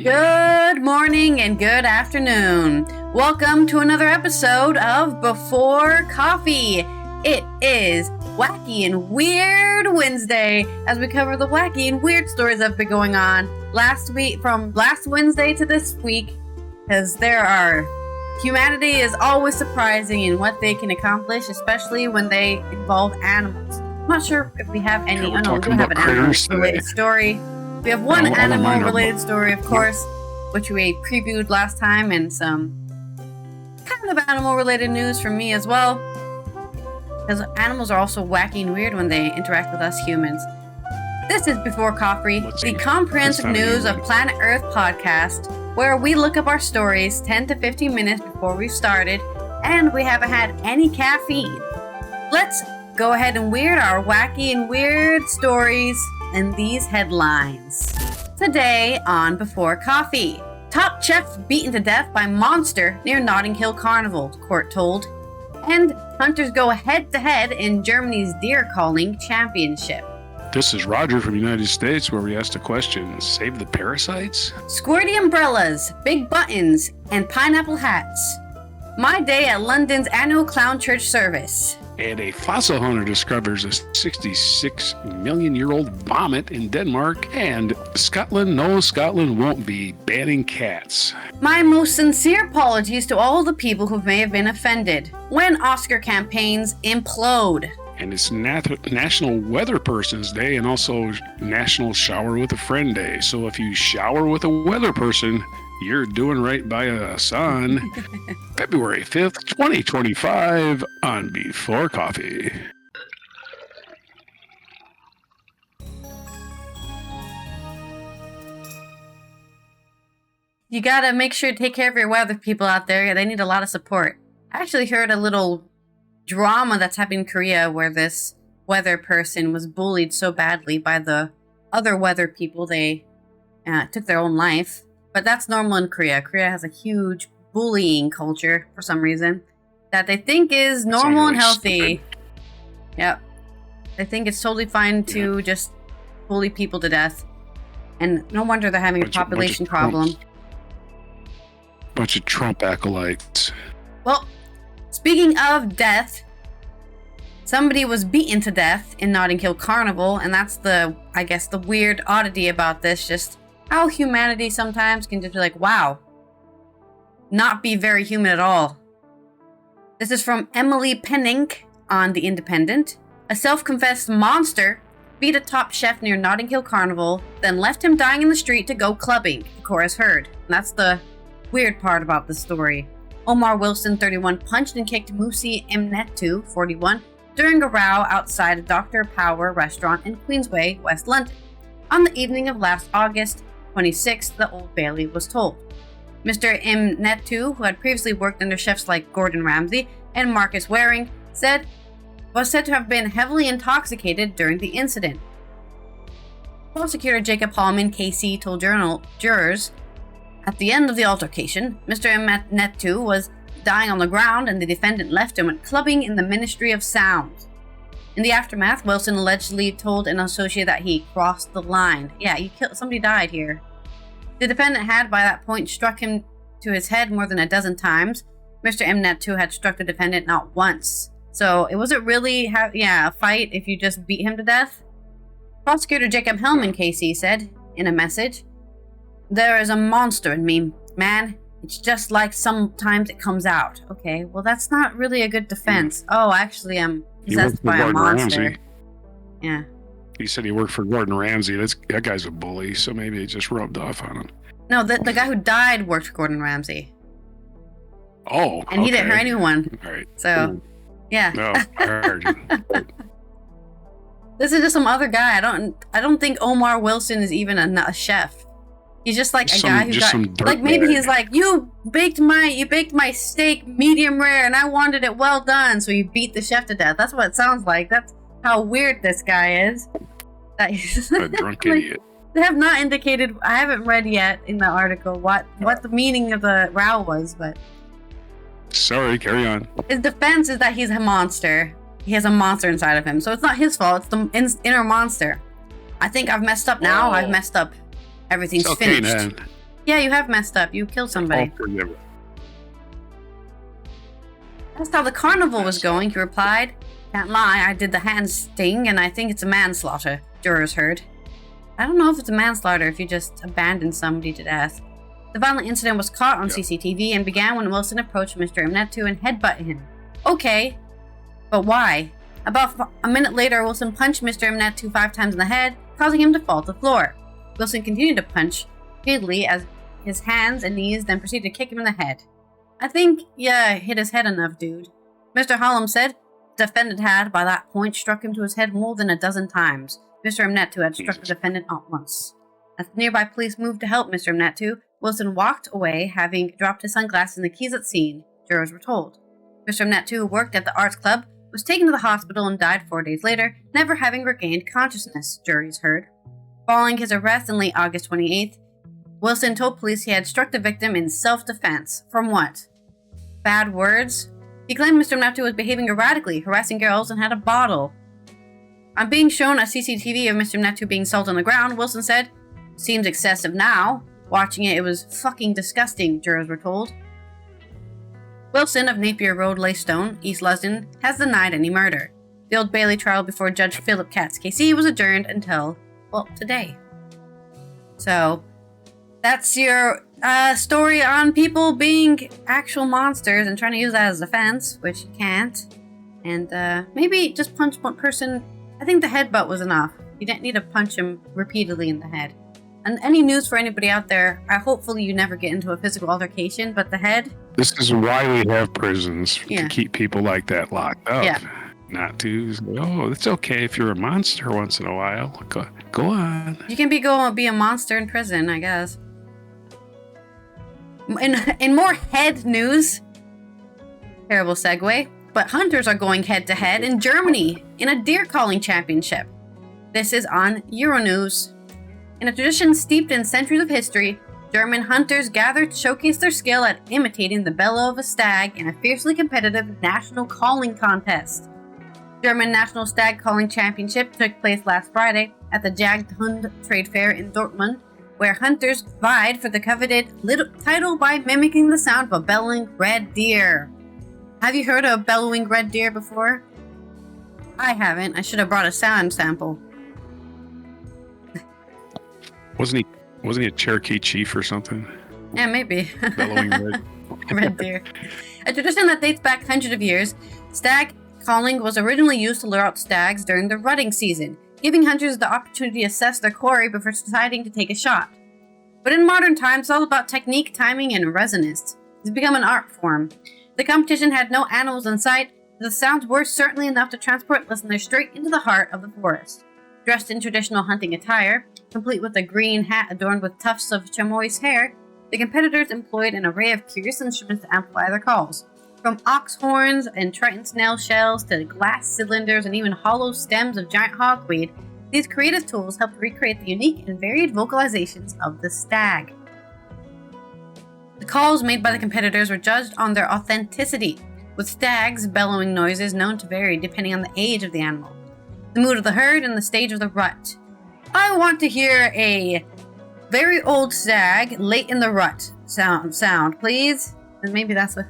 Good morning and good afternoon. Welcome to another episode of Before Coffee. It is Wacky and Weird Wednesday as we cover the wacky and weird stories that have been going on from last Wednesday to this week, because humanity is always surprising in what they can accomplish, especially when they involve animals. I'm not sure if we have any. We do have an animal-related story. We have one animal-related story, of course, which we previewed last time, and some kind of animal-related news from me as well. Because animals are also wacky and weird when they interact with us humans. This is Before Coffee, the comprehensive news of Planet Earth podcast, where we look up our stories 10 to 15 minutes before we've started, and we haven't had any caffeine. Let's go ahead and weird our wacky and weird stories and these headlines. Today on Before Coffee, top chef beaten to death by monster near Notting Hill Carnival, court told. And hunters go head-to-head in Germany's deer calling championship. This is Roger from the United States, where we asked a question: save the parasites? Squirty umbrellas, big buttons, and pineapple hats. My day at London's annual clown church service. And a fossil hunter discovers a 66 million year old vomit in Denmark. And Scotland won't be banning cats. My most sincere apologies to all the people who may have been offended when Oscar campaigns implode. And it's National Weather Person's Day and also National Shower with a Friend Day. So if you shower with a weather person, you're doing right by us on February 5th, 2025 on Before Coffee. You gotta make sure to take care of your weather people out there. They need a lot of support. I actually heard a little drama that's happening in Korea where this weather person was bullied so badly by the other weather people they took their own life. But that's normal in Korea. Korea has a huge bullying culture for some reason that they think is normal and healthy. Yep. They think it's totally fine to just bully people to death. And no wonder they're having a population problem. Bunch of Trump acolytes. Well, speaking of death, somebody was beaten to death in Notting Hill Carnival, and that's the weird oddity about this, just how humanity sometimes can just be like, wow, not be very human at all. This is from Emily Pennink on The Independent. A self-confessed monster beat a top chef near Notting Hill Carnival, then left him dying in the street to go clubbing, the chorus heard. And that's the weird part about the story. Omar Wilson, 31, punched and kicked Musi Mnetu, 41, during a row outside a Dr. Power restaurant in Queensway, West London, on the evening of last August 26th, the Old Bailey was told. Mr. Mnetu, who had previously worked under chefs like Gordon Ramsay and Marcus Waring, was said to have been heavily intoxicated during the incident. Prosecutor Jacob Hallman, KC, told jurors, at the end of the altercation, Mr. Mnetu was dying on the ground and the defendant left him and clubbing in the Ministry of Sound. In the aftermath, Wilson allegedly told an associate that he crossed the line. Yeah, somebody died here. The defendant had, by that point, struck him to his head more than a dozen times. Mr. Mnetu had struck the defendant not once. So it wasn't really a fight if you just beat him to death. Prosecutor Jacob Hellman, KC, said in a message, "There is a monster in me, man. It's just like sometimes it comes out." Okay, well that's not really a good defense. Oh, actually I'm possessed by a monster. Ramsay. Yeah. He said he worked for Gordon Ramsay. That guy's a bully, so maybe it just rubbed off on him. No, the guy who died worked for Gordon Ramsay. Oh, and he didn't hurt anyone. All right. So, yeah. No, I heard you. This is just some other guy. I don't think Omar Wilson is even a chef. He's just like a guy who got like maybe he's like, you baked my steak medium rare and I wanted it well done, so you beat the chef to death. That's what it sounds like. That's how weird this guy is. That he's a drunk idiot. They have not indicated. I haven't read yet in the article what the meaning of the row was, but sorry, carry on. His defense is that he's a monster. He has a monster inside of him, so it's not his fault. It's the inner monster. I think I've messed up now. I've messed up. Everything's it's okay, finished. Man. Yeah, you have messed up. You killed somebody. I'll forgive it. That's how the carnival was going, he replied. Can't lie, I did the hand sting, and I think it's a manslaughter, jurors heard. I don't know if it's a manslaughter if you just abandon somebody to death. The violent incident was caught on CCTV and began when Wilson approached Mr. Mnetu and headbutted him. Okay, but why? About a minute later, Wilson punched Mr. Mnetu 5 times in the head, causing him to fall to the floor. Wilson continued to punch repeatedly as his hands and knees, then proceeded to kick him in the head. I think, hit his head enough, dude. Mr. Hallam said the defendant had, by that point, struck him to his head more than a dozen times. Mr. Mnetu had struck the defendant not once. As the nearby police moved to help Mr. Mnetu, Wilson walked away, having dropped his sunglasses and the keys at scene, jurors were told. Mr. Mnetu, who worked at the arts club, was taken to the hospital and died 4 days later, never having regained consciousness, juries heard. Following his arrest in late August 28th, Wilson told police he had struck the victim in self-defense. From what? Bad words? He claimed Mr. Mnetu was behaving erratically, harassing girls, and had a bottle. On being shown a CCTV of Mr. Mnetu being assaulted on the ground, Wilson said, "Seems excessive now. Watching it was fucking disgusting," jurors were told. Wilson of Napier Road, Leystone, East London, has denied any murder. The Old Bailey trial before Judge Philip Katz KC was adjourned until, today. So, that's your story on people being actual monsters and trying to use that as defense, which you can't. And maybe just punch one person. I think the headbutt was enough. You didn't need to punch him repeatedly in the head. And any news for anybody out there, hopefully you never get into a physical altercation, but the head... This is why we have prisons, to keep people like that locked up. Yeah. Not to, it's okay if you're a monster once in a while. Go on. You can be a monster in prison, I guess. In more head news, terrible segue, but hunters are going head-to-head in Germany in a deer calling championship. This is on Euronews. In a tradition steeped in centuries of history, German hunters gathered to showcase their skill at imitating the bellow of a stag in a fiercely competitive national calling contest. German National Stag Calling Championship took place last Friday at the Jagdhund Trade Fair in Dortmund, where hunters vied for the coveted title by mimicking the sound of a bellowing red deer. Have you heard of a bellowing red deer before? I haven't. I should have brought a sound sample. Wasn't he a Cherokee chief or something? Yeah, maybe. Bellowing red. Red deer. A tradition that dates back hundreds of years, stag calling was originally used to lure out stags during the rutting season, giving hunters the opportunity to assess their quarry before deciding to take a shot. But in modern times, it's all about technique, timing, and resonance. It's become an art form. The competition had no animals in sight, but the sounds were certainly enough to transport listeners straight into the heart of the forest. Dressed in traditional hunting attire, complete with a green hat adorned with tufts of chamois hair, the competitors employed an array of curious instruments to amplify their calls. From ox horns and triton snail shells to glass cylinders and even hollow stems of giant hogweed, these creative tools helped recreate the unique and varied vocalizations of the stag. The calls made by the competitors were judged on their authenticity, with stags' bellowing noises known to vary depending on the age of the animal, the mood of the herd, and the stage of the rut. I want to hear a very old stag late in the rut sound, please. And maybe that's what...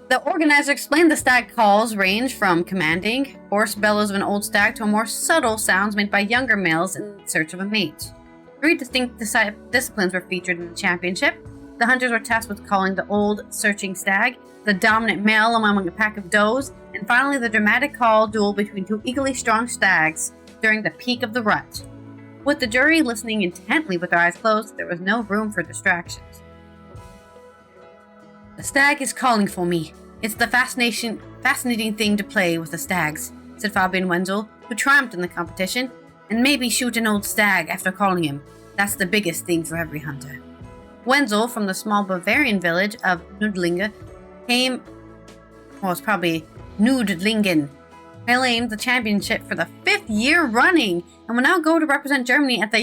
The organizer explained the stag calls range from commanding, hoarse bellows of an old stag to more subtle sounds made by younger males in search of a mate. 3 distinct disciplines were featured in the championship. The hunters were tasked with calling the old, searching stag, the dominant male among a pack of does, and finally the dramatic call duel between 2 equally strong stags during the peak of the rut. With the jury listening intently with their eyes closed, there was no room for distractions. "The stag is calling for me. It's the fascinating thing to play with the stags," said Fabian Wenzel, who triumphed in the competition, "and maybe shoot an old stag after calling him. That's the biggest thing for every hunter." Wenzel, from the small Bavarian village of Nudlingen, it's probably Nudlingen, claimed the championship for the 5th year running, and will now go to represent Germany at the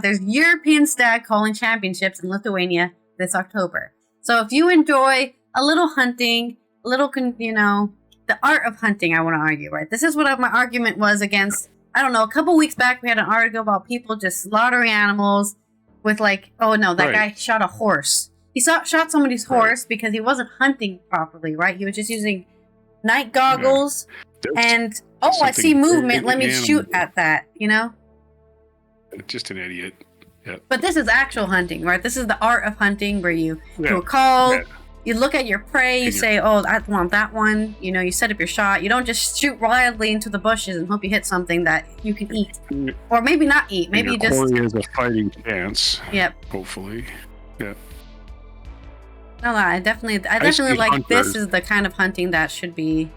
there's European Stag Calling Championships in Lithuania this October. So if you enjoy a little hunting, the art of hunting, I want to argue, right? This is what my argument was against, a couple weeks back we had an article about people just slaughtering animals, with like, oh no, that Right. guy shot a horse. He shot somebody's horse because he wasn't hunting properly, right? He was just using night goggles and, oh, I see movement, let me shoot at that, you know? Just an idiot. Yep. But this is actual hunting, right? This is the art of hunting where you do a call, you look at your prey, you say, oh, I want that one. You know, you set up your shot. You don't just shoot wildly into the bushes and hope you hit something that you can eat. Or maybe not eat. Maybe you just... quarry has a fighting chance. Yep. Hopefully. Yep. No, I definitely like hunters. This is the kind of hunting that should be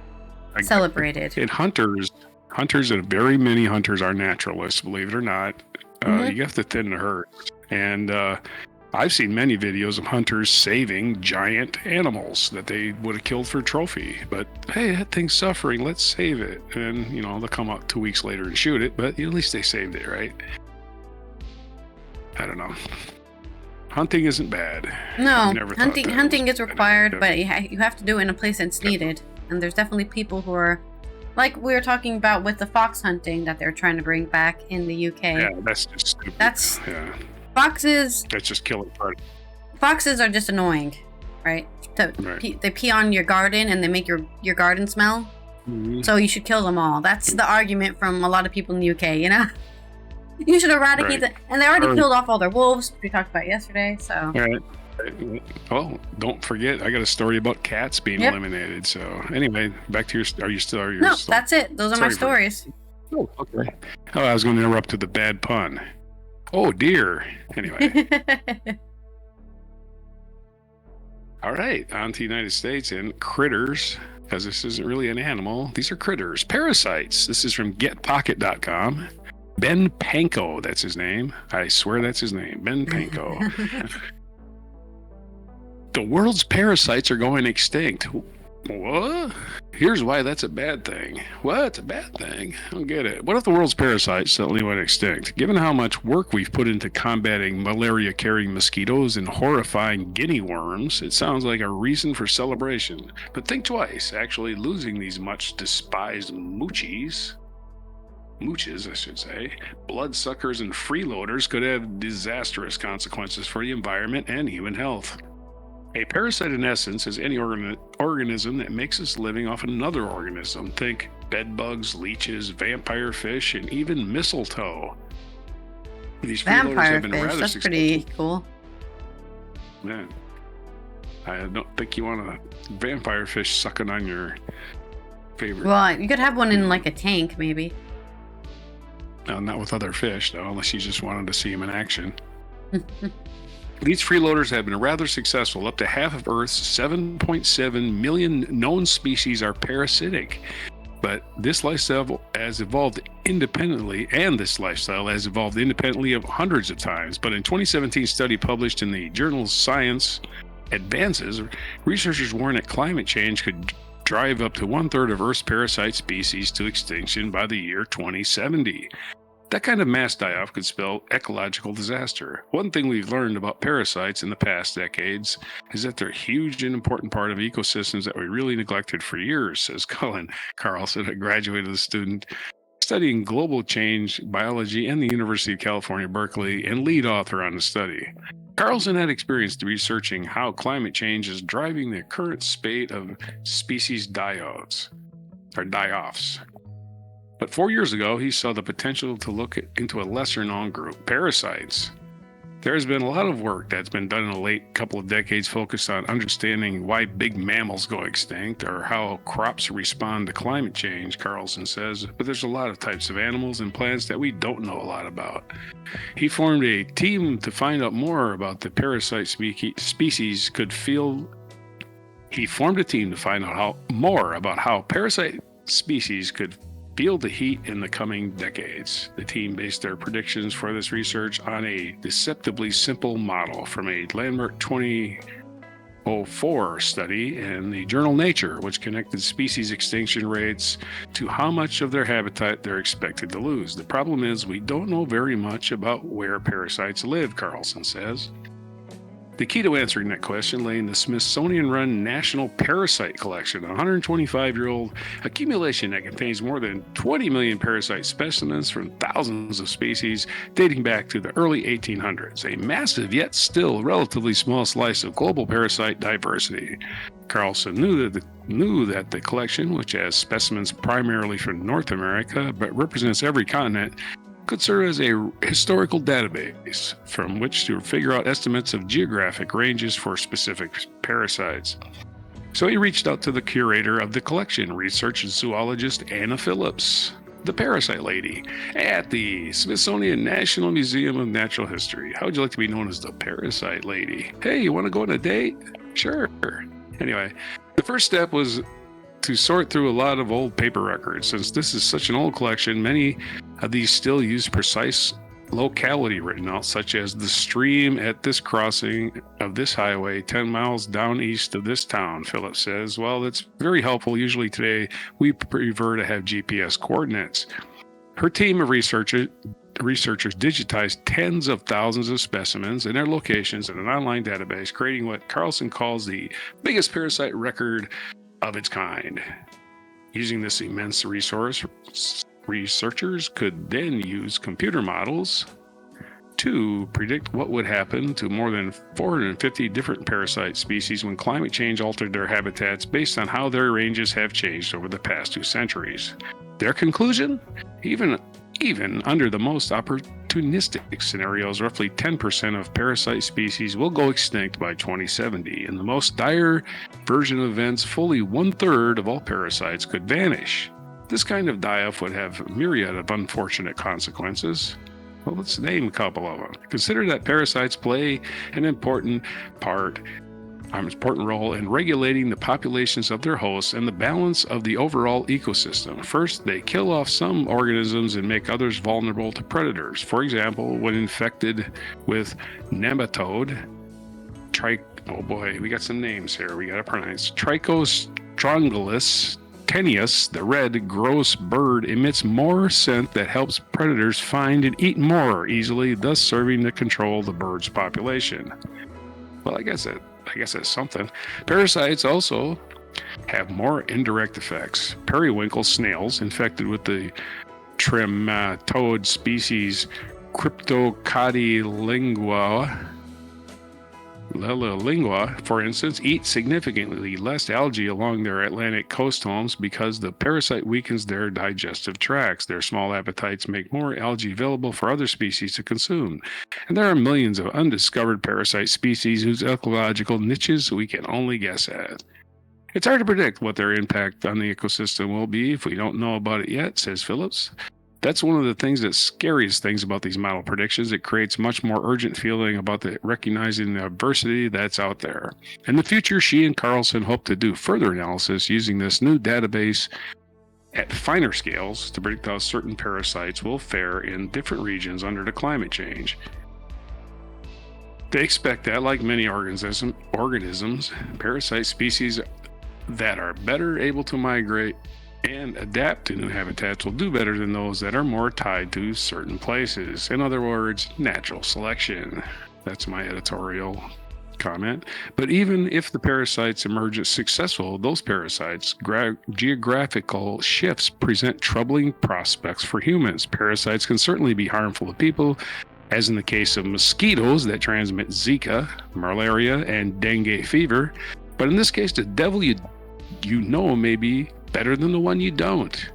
celebrated. And hunters, and very many hunters are naturalists, believe it or not. You have to thin the herd. And I've seen many videos of hunters saving giant animals that they would have killed for a trophy. But hey, that thing's suffering. Let's save it. And, you know, they'll come out 2 weeks later and shoot it. But at least they saved it, right? I don't know. Hunting isn't bad. No, hunting is required, but you have to do it in a place that's needed. And there's definitely people who are, like we were talking about with the fox hunting that they're trying to bring back in the UK. Yeah, that's just stupid. Foxes. That's just killing part. Foxes are just annoying, right? They pee on your garden and they make your garden smell. Mm-hmm. So you should kill them all. That's the argument from a lot of people in the UK, you know? You should eradicate them. And they already killed off all their wolves, which we talked about yesterday, so... Right. Oh, don't forget, I got a story about cats being eliminated. So anyway, back to your... No, that's it. Those are my stories. Oh, okay. Oh, I was going to interrupt with the bad pun. Oh, dear. Anyway. All right, on to the United States and critters, because this isn't really an animal. These are critters. Parasites. This is from getpocket.com. Ben Panko, that's his name. I swear that's his name. Ben Panko. The world's parasites are going extinct. What? Here's why that's a bad thing. What? It's a bad thing? I don't get it. What if the world's parasites suddenly went extinct? Given how much work we've put into combating malaria-carrying mosquitoes and horrifying guinea worms, it sounds like a reason for celebration. But think twice. Actually losing these much despised mooches, I should say, bloodsuckers and freeloaders could have disastrous consequences for the environment and human health. A parasite, in essence, is any organism that makes its living off another organism. Think bedbugs, leeches, vampire fish, and even mistletoe. These vampire fish, that's successful. Pretty cool. Yeah. I don't think you want a vampire fish sucking on your favorite. Well, you could have one in like a tank, maybe. No, not with other fish, though, unless you just wanted to see them in action. These freeloaders have been rather successful. Up to half of Earth's 7.7 million known species are parasitic. But this lifestyle has evolved independently, of hundreds of times. But in 2017 study published in the journal Science Advances, researchers warn that climate change could drive up to 1/3 of Earth's parasite species to extinction by the year 2070. That kind of mass die-off could spell ecological disaster. One thing we've learned about parasites in the past decades is that they're a huge and important part of ecosystems that we really neglected for years, says Colin Carlson, a graduate student studying global change biology in the University of California, Berkeley, and lead author on the study. Carlson had experience researching how climate change is driving the current spate of species die-offs. But 4 years ago, he saw the potential to look into a lesser-known group, parasites. There's been a lot of work that's been done in the late couple of decades focused on understanding why big mammals go extinct or how crops respond to climate change, Carlson says, but there's a lot of types of animals and plants that we don't know a lot about. He formed a team to find out more about the parasite species could feel. He formed a team to find out more about how parasite species could feel the heat in the coming decades. The team based their predictions for this research on a deceptively simple model from a landmark 2004 study in the journal Nature, which connected species extinction rates to how much of their habitat they're expected to lose. The problem is we don't know very much about where parasites live, Carlson says. The key to answering that question lay in the Smithsonian-run National Parasite Collection, a 125-year-old accumulation that contains more than 20 million parasite specimens from thousands of species dating back to the early 1800s, a massive yet still relatively small slice of global parasite diversity. Carlson knew that the collection, which has specimens primarily from North America but represents every continent, could serve as a historical database from which to figure out estimates of geographic ranges for specific parasites. So he reached out to the curator of the collection, research zoologist Anna Phillips, the Parasite Lady, at the Smithsonian National Museum of Natural History. How would you like to be known as the Parasite Lady? Hey, you want to go on a date? Sure. Anyway, the first step was to sort through a lot of old paper records. Since this is such an old collection, many of these still use precise locality written out, such as the stream at this crossing of this highway 10 miles down east of this town, Phillips says. Well, that's very helpful. Usually today, we prefer to have GPS coordinates. Her team of researchers digitized tens of thousands of specimens and their locations in an online database, creating what Carlson calls the biggest parasite record of its kind. Using this immense resource, researchers could then use computer models to predict what would happen to more than 450 different parasite species when climate change altered their habitats based on how their ranges have changed over the past 2 centuries. Their conclusion? Even under the most opportunistic scenarios, roughly 10% of parasite species will go extinct by 2070. In the most dire version of events, fully 1/3 of all parasites could vanish. This kind of die-off would have a myriad of unfortunate consequences. Well, let's name a couple of them. Consider that parasites play an important role in regulating the populations of their hosts and the balance of the overall ecosystem. First, they kill off some organisms and make others vulnerable to predators. For example, when infected with nematode, we got some names here we got to pronounce. Trichostrongylus tenuis, the red, gross bird, emits more scent that helps predators find and eat more easily, thus serving to control the bird's population. Well, I guess that's something. Parasites also have more indirect effects. Periwinkle snails infected with the trematode species Cryptocotylingua, for instance, eat significantly less algae along their Atlantic coast homes because the parasite weakens their digestive tracts. Their small appetites make more algae available for other species to consume. And there are millions of undiscovered parasite species whose ecological niches we can only guess at. It's hard to predict what their impact on the ecosystem will be if we don't know about it yet, says Phillips. That's one of the scariest things about these model predictions. It creates much more urgent feeling about recognizing the adversity that's out there. In the future, she and Carlson hope to do further analysis using this new database at finer scales to predict how certain parasites will fare in different regions under the climate change. They expect that, like many organisms, parasite species that are better able to migrate and adapt to new habitats will do better than those that are more tied to certain places. In other words, natural selection. That's my editorial comment. But even if the parasites emerge as successful, those parasites' geographical shifts present troubling prospects for humans. Parasites can certainly be harmful to people, as in the case of mosquitoes that transmit Zika, malaria, and dengue fever. But in this case, the devil you know may be better than the one you don't.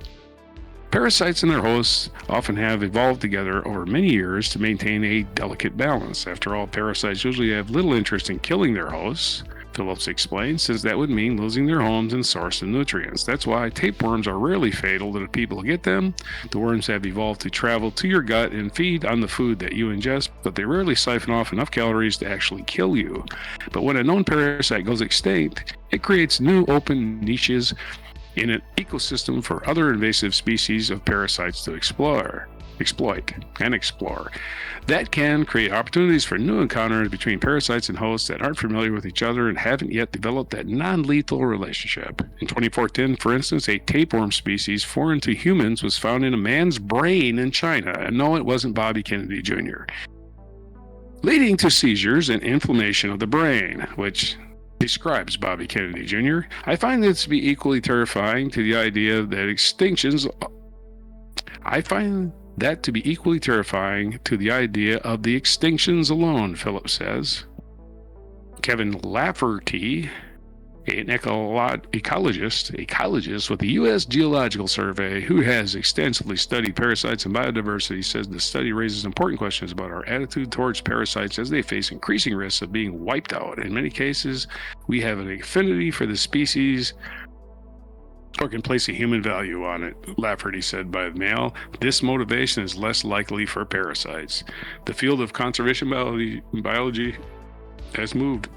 Parasites and their hosts often have evolved together over many years to maintain a delicate balance. After all, parasites usually have little interest in killing their hosts, Phillips explains, since that would mean losing their homes and source of nutrients. That's why tapeworms are rarely fatal to the people who get them. The worms have evolved to travel to your gut and feed on the food that you ingest, but they rarely siphon off enough calories to actually kill you. But when a known parasite goes extinct, it creates new open niches in an ecosystem for other invasive species of parasites to exploit and explore. That can create opportunities for new encounters between parasites and hosts that aren't familiar with each other and haven't yet developed that non-lethal relationship. In 2014, for instance, a tapeworm species foreign to humans was found in a man's brain in China. And no, it wasn't Bobby Kennedy Jr. leading to seizures and inflammation of the brain, which describes Bobby Kennedy Jr. I find this to be equally terrifying to the idea that extinctions. I find that to be equally terrifying to the idea of the extinctions alone, Philip says. Kevin Lafferty, an ecologist with the U.S. Geological Survey, who has extensively studied parasites and biodiversity, says the study raises important questions about our attitude towards parasites as they face increasing risks of being wiped out. In many cases, we have an affinity for the species or can place a human value on it, Lafferty said by the Mail. This motivation is less likely for parasites. The field of conservation biology has moved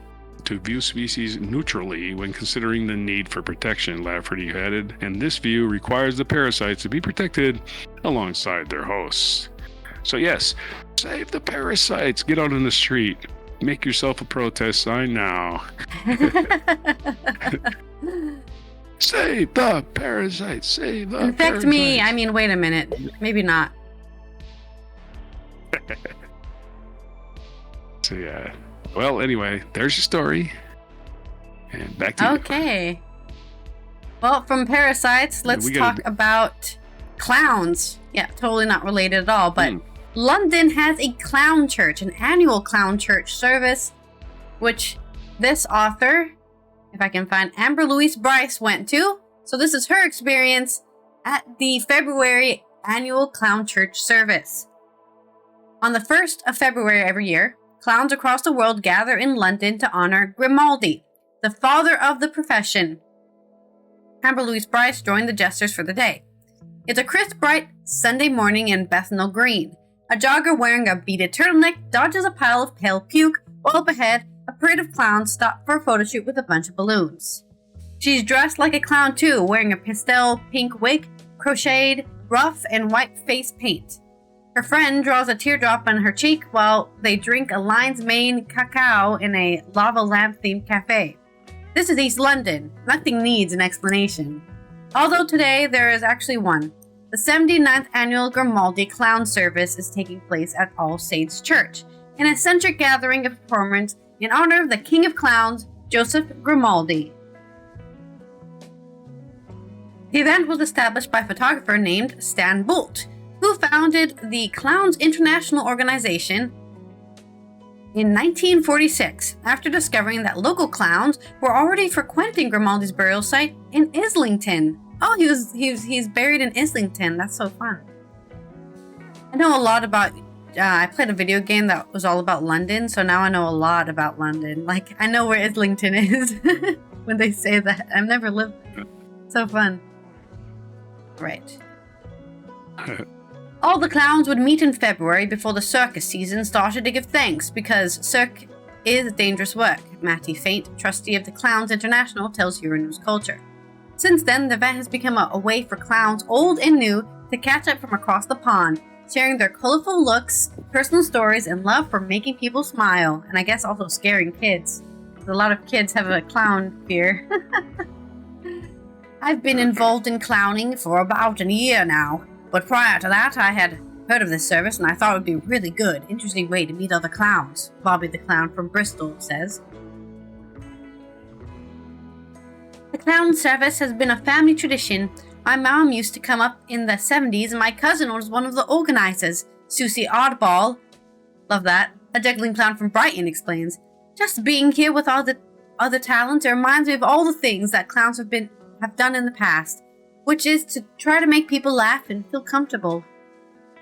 to view species neutrally when considering the need for protection, Lafferty added, and this view requires the parasites to be protected alongside their hosts. So yes, save the parasites. Get out in the street. Make yourself a protest sign now. Save the parasites. Save the Infect parasites. me. I mean, wait a minute. Maybe not. So yeah. Well, anyway, there's your story. And back to you. Okay. Well, from parasites, let's talk about clowns. Yeah, totally not related at all, but London has a clown church, an annual clown church service, which this author, if I can find, Amber Louise Bryce went to. So this is her experience at the February annual clown church service. On the 1st of February every year, clowns across the world gather in London to honor Grimaldi, the father of the profession. Amber Louise Bryce joined the jesters for the day. It's a crisp, bright Sunday morning in Bethnal Green. A jogger wearing a beaded turtleneck dodges a pile of pale puke, while up ahead, a parade of clowns stop for a photo shoot with a bunch of balloons. She's dressed like a clown too, wearing a pastel pink wig, crocheted, rough, and white face paint. Her friend draws a teardrop on her cheek while they drink a lion's mane cacao in a lava lamp-themed cafe. This is East London. Nothing needs an explanation. Although today there is actually one. The 79th annual Grimaldi Clown Service is taking place at All Saints Church, an eccentric gathering of performers in honor of the King of Clowns, Joseph Grimaldi. The event was established by a photographer named Stan Bolt, who founded the Clowns International Organization in 1946 after discovering that local clowns were already frequenting Grimaldi's burial site in Islington. Oh, he's buried in Islington. That's so fun. I know a lot about. I played a video game that was all about London, so now I know a lot about London. Like, I know where Islington is when they say that. I've never lived there. So fun. Right. All the clowns would meet in February before the circus season started to give thanks, because cirque is dangerous work, Matty Faint, trustee of the Clowns International, tells Euronews Culture. Since then, the event has become a way for clowns, old and new, to catch up from across the pond, sharing their colorful looks, personal stories, and love for making people smile, and I guess also scaring kids. A lot of kids have a clown fear. I've been involved in clowning for about a year now. But prior to that, I had heard of this service and I thought it would be a really good, interesting way to meet other clowns, Bobby the Clown from Bristol says. The clown service has been a family tradition. My mom used to come up in the 70s and my cousin was one of the organizers, Susie Oddball. Love that. A juggling clown from Brighton explains. Just being here with all the other talents, it reminds me of all the things that clowns have done in the past, which is to try to make people laugh and feel comfortable.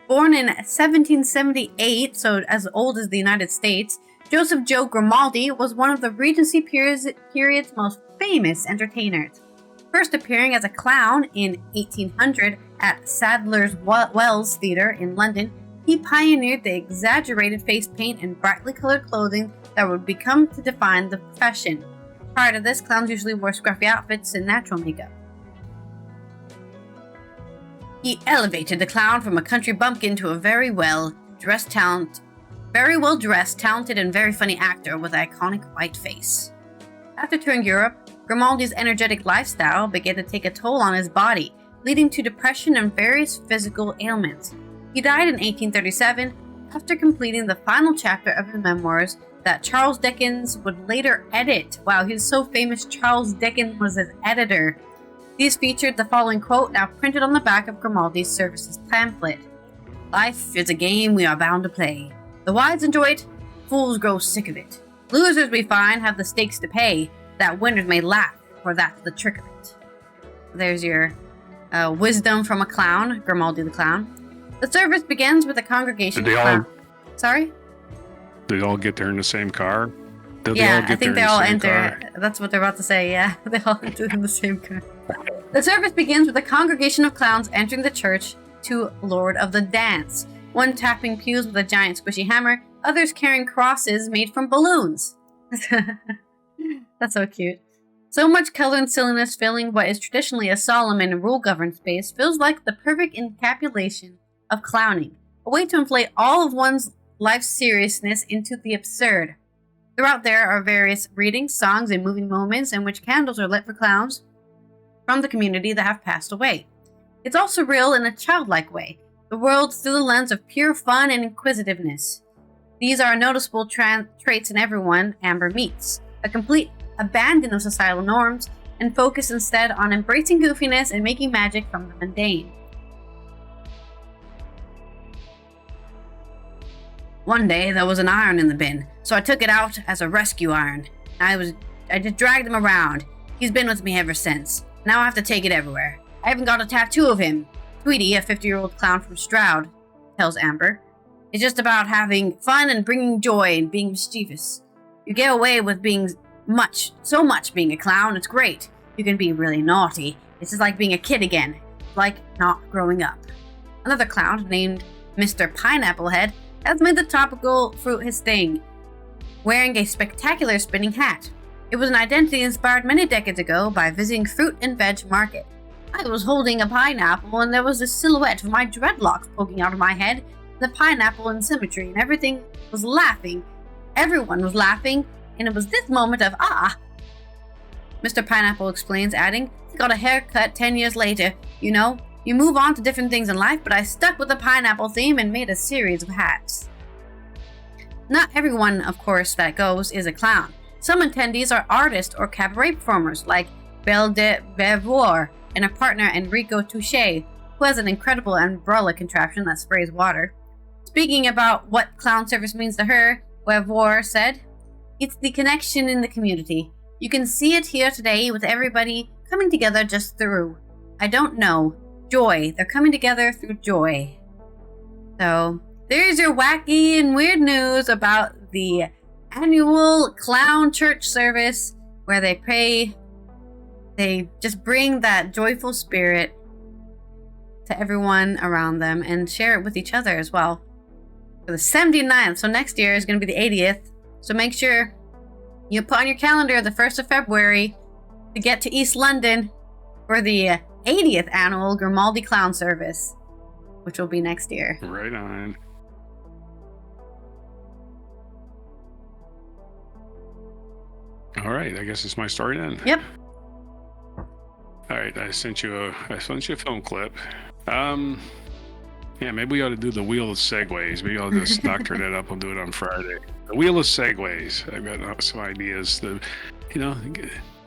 Born in 1778, so as old as the United States, Joseph Joe Grimaldi was one of the Regency period's most famous entertainers. First appearing as a clown in 1800 at Sadler's Wells Theatre in London, he pioneered the exaggerated face paint and brightly colored clothing that would become to define the profession. Prior to this, clowns usually wore scruffy outfits and natural makeup. He elevated the clown from a country bumpkin to a very well-dressed, talented, and very funny actor with an iconic white face. After touring Europe, Grimaldi's energetic lifestyle began to take a toll on his body, leading to depression and various physical ailments. He died in 1837, after completing the final chapter of his memoirs that Charles Dickens would later edit. Wow, he was so famous, Charles Dickens was his editor. These featured the following quote, now printed on the back of Grimaldi's services pamphlet. "Life is a game we are bound to play. The wise enjoy it, fools grow sick of it. Losers, we find, have the stakes to pay, that winners may laugh, for that's the trick of it." There's your wisdom from a clown, Grimaldi the clown. The service begins with a congregation of Sorry? Did they all get there in the same car? I think they all enter. That's what they're about to say, yeah. They all enter in the same car. The service begins with a congregation of clowns entering the church to Lord of the Dance. One tapping pews with a giant squishy hammer, others carrying crosses made from balloons. That's so cute. So much color and silliness filling what is traditionally a solemn and rule-governed space feels like the perfect encapsulation of clowning, a way to inflate all of one's life's seriousness into the absurd. Throughout there are various readings, songs, and moving moments in which candles are lit for clowns from the community that have passed away. It's also real in a childlike way, the world through the lens of pure fun and inquisitiveness. These are noticeable traits in everyone Amber meets, a complete abandon of societal norms, and focus instead on embracing goofiness and making magic from the mundane. One day there was an iron in the bin, so I took it out as a rescue iron. I just dragged him around. He's been with me ever since. Now I have to take it everywhere. I even got a tattoo of him. Tweety, a 50-year-old clown from Stroud, tells Amber. It's just about having fun and bringing joy and being mischievous. You get away with being so much being a clown, it's great. You can be really naughty. It's just like being a kid again. It's like not growing up. Another clown named Mr. Pineapple Head has made the tropical fruit his thing, wearing a spectacular spinning hat. It was an identity inspired many decades ago by visiting fruit and veg market. I was holding a pineapple and there was a silhouette of my dreadlocks poking out of my head, the pineapple in symmetry, and everything was laughing. Everyone was laughing, and it was this moment of Mr. Pineapple explains, adding, I got a haircut 10 years later. You know, you move on to different things in life, but I stuck with the pineapple theme and made a series of hats. Not everyone, of course, that goes is a clown. Some attendees are artists or cabaret performers, like Belle de Vervoire and her partner Enrico Touche, who has an incredible umbrella contraption that sprays water. Speaking about what clown service means to her, Vervoire said, it's the connection in the community. You can see it here today with everybody coming together just through, I don't know, joy. They're coming together through joy. So, there's your wacky and weird news about the annual clown church service where they pray, they just bring that joyful spirit to everyone around them and share it with each other as well. For the 79th, so next year is going to be the 80th, so make sure you put on your calendar the 1st of February to get to East London for the 80th annual Grimaldi Clown Service, which will be next year. Right on. All right, I guess it's my story then. Yep. All right, I sent you a film clip. Yeah, maybe we ought to do the wheel of segues. Maybe I'll just doctor that up. I'll do it on Friday. The wheel of segues. I've got some ideas to,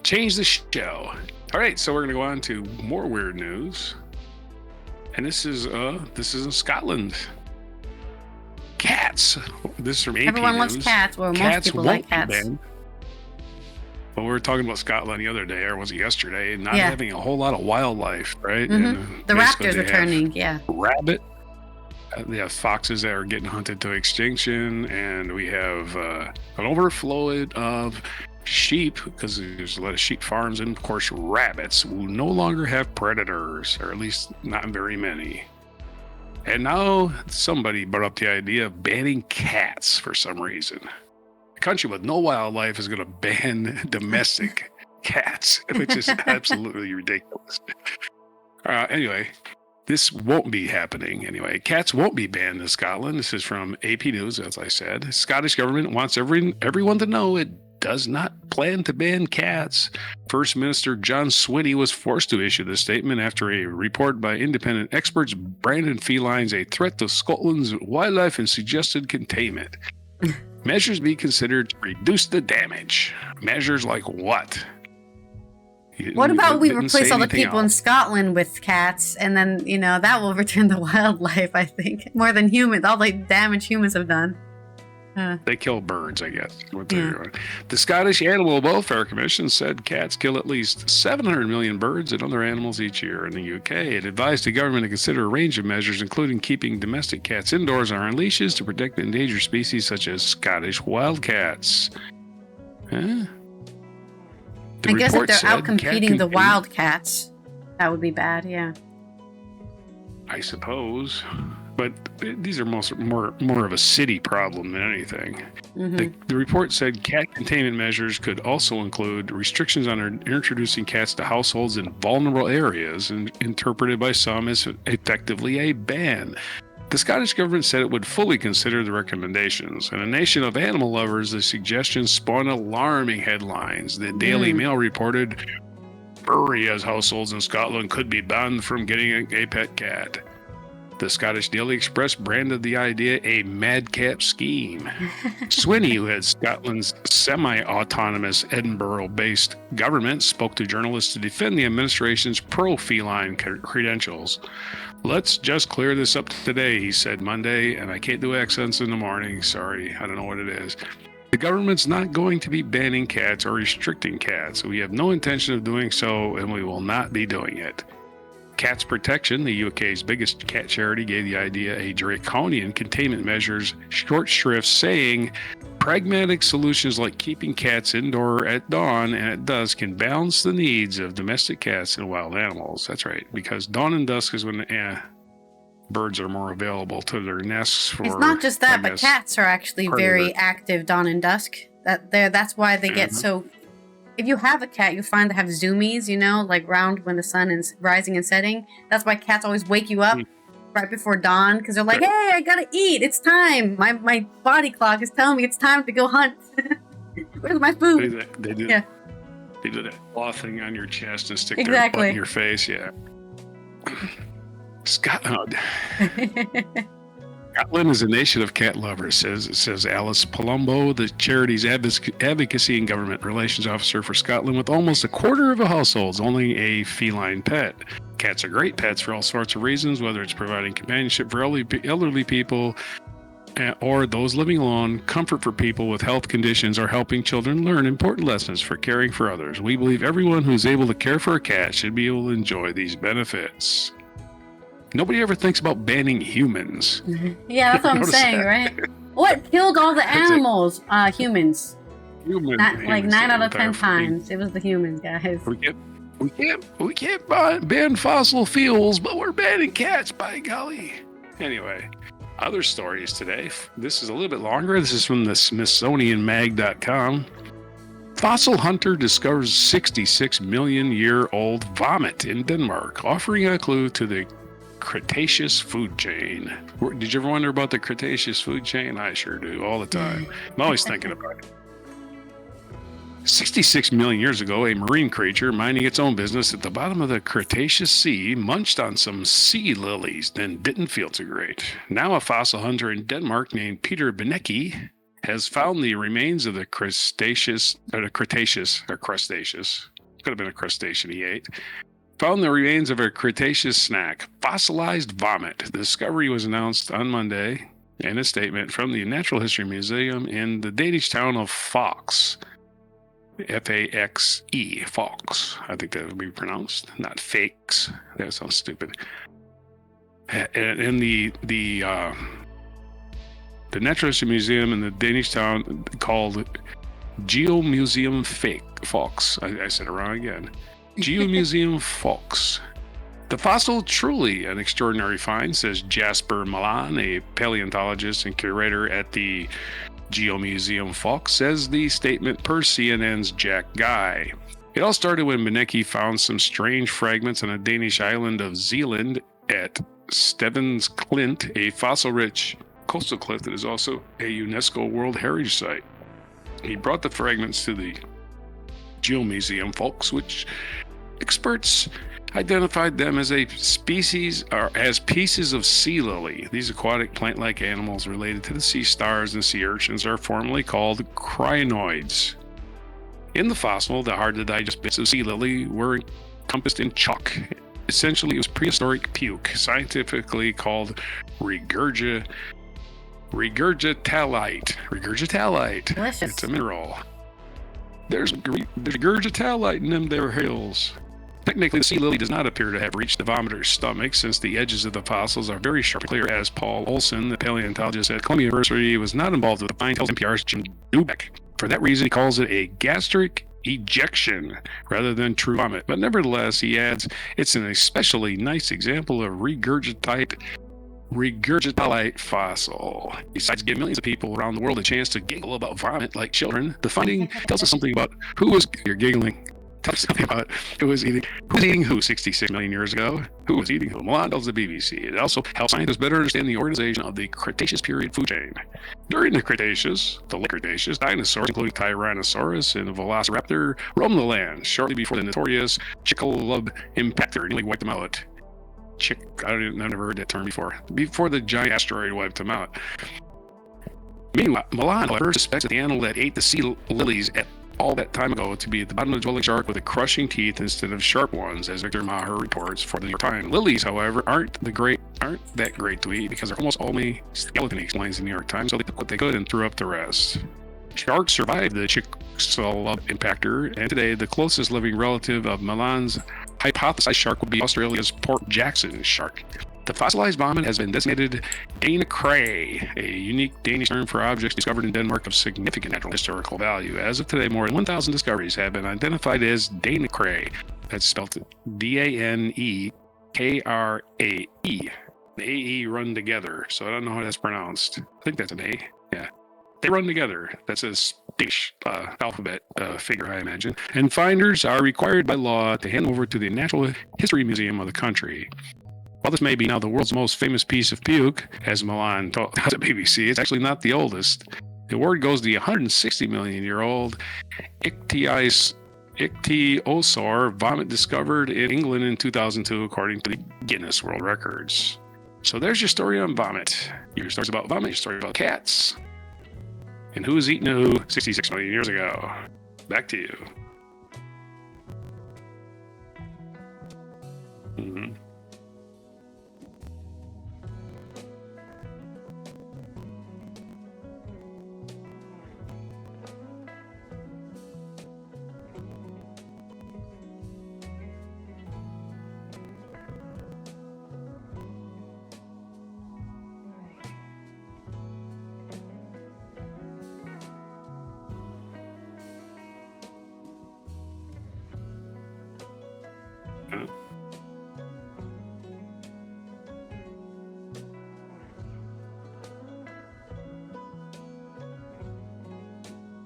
change the show. All right, so we're gonna go on to more weird news, and this is in Scotland. Cats. This is from AP Everyone News. loves cats. Well, Cats most people won't like cats. be banned. Well, we were talking about Scotland the other day, or was it yesterday? Not having a whole lot of wildlife, right? Mm-hmm. And, the raptors returning, rabbit. They have foxes that are getting hunted to extinction, and we have an overflow of sheep because there's a lot of sheep farms, and of course rabbits who no longer have predators, or at least not very many. And now somebody brought up the idea of banning cats for some reason. A country with no wildlife is going to ban domestic cats, which is absolutely ridiculous. Anyway, this won't be happening anyway. Cats won't be banned in Scotland. This is from AP News, as I said. The Scottish government wants everyone to know it does not plan to ban cats. First Minister John Swinney was forced to issue this statement after a report by independent experts branded felines a threat to Scotland's wildlife and suggested containment. Measures be considered to reduce the damage. Measures like what? What about we replace all the anything people in else. Scotland with cats, and then, that will return the wildlife, I think. More than humans. All the damage humans have done. They kill birds, I guess. The Scottish Animal Welfare Commission said cats kill at least 700 million birds and other animals each year. In the UK, it advised the government to consider a range of measures, including keeping domestic cats indoors or on leashes to protect endangered species such as Scottish wildcats. Huh? I guess if report they're said out cat competing the contain- wildcats, that would be bad, yeah. I suppose. But these are more of a city problem than anything. The report said cat containment measures could also include restrictions on introducing cats to households in vulnerable areas, and interpreted by some as effectively a ban. The Scottish government said it would fully consider the recommendations. In a nation of animal lovers, the suggestions spawned alarming headlines. The Daily Mail reported furrier households in Scotland could be banned from getting a pet cat. The Scottish Daily Express branded the idea a madcap scheme. Swinney, who had Scotland's semi-autonomous Edinburgh-based government, spoke to journalists to defend the administration's pro-feline credentials. Let's just clear this up today, he said Monday, and I can't do accents in the morning. Sorry, I don't know what it is. The government's not going to be banning cats or restricting cats. We have no intention of doing so, and we will not be doing it. Cats Protection, the UK's biggest cat charity, gave the idea a draconian containment measures short shrift, saying pragmatic solutions like keeping cats indoor at dawn and at dusk can balance the needs of domestic cats and wild animals. That's right, because dawn and dusk is when birds are more available to their nests. It's not just that, but cats are actually very active dawn and dusk. That's why they get so... If you have a cat, you find they have zoomies, like round when the sun is rising and setting. That's why cats always wake you up right before dawn, because they're like, hey, I gotta eat. It's time. My body clock is telling me it's time to go hunt. Where's my food? They do that claw thing on your chest and stick their butt in your face. Yeah. Scotland is a nation of cat lovers, says Alice Palumbo, the charity's advocacy and government relations officer for Scotland, with almost a quarter of the households owning a feline pet. Cats are great pets for all sorts of reasons, whether it's providing companionship for elderly people or those living alone, comfort for people with health conditions, or helping children learn important lessons for caring for others. We believe everyone who's able to care for a cat should be able to enjoy these benefits. Nobody ever thinks about banning humans. Yeah, that's what I'm saying, right? What killed all the animals? Humans. Humans. Like 9 out of 10 times. It was the humans, guys. We can't ban fossil fuels, but we're banning cats, by golly. Anyway, other stories today. This is a little bit longer. This is from the SmithsonianMag.com. Fossil hunter discovers 66 million year old vomit in Denmark, offering a clue to the Cretaceous food chain. Did you ever wonder about the Cretaceous food chain? I sure do, all the time. I'm always thinking about it. 66 million years ago, a marine creature minding its own business at the bottom of the Cretaceous Sea munched on some sea lilies, then didn't feel too great. Now a fossil hunter in Denmark named Peter Benecke has found the remains of the Cretaceous. Could have been a crustacean he ate. Found the remains of a Cretaceous snack, fossilized vomit. The discovery was announced on Monday in a statement from the Natural History Museum in the Danish town of Fox. F-A-X-E, Fox. I think that would be pronounced, not fakes. That sounds stupid. And the Natural History Museum in the Danish town called Geomuseum Fox. I said it wrong again. Geomuseum Fox. The fossil truly an extraordinary find, says Jasper Milan, a paleontologist and curator at the Geomuseum Fox, says the statement per CNN's Jack Guy. It all started when Benecke found some strange fragments on a Danish island of Zealand at Stevens Klint, a fossil-rich coastal cliff that is also a UNESCO World Heritage Site. He brought the fragments to the Geomuseum, folks, which experts identified them as a species or as pieces of sea lily. These aquatic plant-like animals related to the sea stars and sea urchins are formally called crinoids. In the fossil, the hard-to-digest bits of sea lily were encompassed in chalk. Essentially, it was prehistoric puke, scientifically called regurgitalite. Delicious. It's a mineral. There's regurgitalite in them there hills. Technically, the sea lily does not appear to have reached the vomiter's stomach, since the edges of the fossils are very sharp and clear, as Paul Olson, the paleontologist at Columbia University, was not involved with the find, tells NPR's Jim Dubek. For that reason, he calls it a gastric ejection rather than true vomit. But nevertheless, he adds, it's an especially nice example of regurgitalite fossil. Besides giving millions of people around the world a chance to giggle about vomit like children, the finding tells us something about you're giggling. Tell us something about who's eating who 66 million years ago. Who was eating who? Milan tells the BBC. It also helps scientists better understand the organization of the Cretaceous period food chain. During the late Cretaceous, dinosaurs, including Tyrannosaurus and Velociraptor, roamed the land shortly before the notorious Chicxulub impactor nearly wiped them out. I've never heard that term before. Before the giant asteroid wiped them out. Meanwhile, Milan, however, suspects that the animal that ate the sea lilies at all that time ago to be at the bottom of the dwelling shark with the crushing teeth instead of sharp ones, as Victor Maher reports for the New York Times. Lilies, however, aren't that great to eat because they're almost only skeleton, explains the New York Times, so they took what they could and threw up the rest. Sharks survived the Chicxulub impactor, and today the closest living relative of Milan's hypothesized shark would be Australia's Port Jackson shark. The fossilized vomit has been designated Danecrae, a unique Danish term for objects discovered in Denmark of significant natural historical value. As of today, more than 1,000 discoveries have been identified as Danecrae. That's spelled Danekrae. The AE run together, so I don't know how that's pronounced. I think that's an A. Yeah. They run together. That's a Danish alphabet figure, I imagine. And finders are required by law to hand over to the Natural History Museum of the country. While this may be now the world's most famous piece of puke, as Milan told the BBC, it's actually not the oldest. The award goes to the 160-million-year-old ichthyosaur vomit discovered in England in 2002, according to the Guinness World Records. So there's your story on vomit. Your stories about vomit, your story about cats. And who's eating who 66 million years ago? Back to you. Mm-hmm.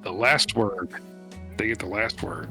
The last word. They get the last word.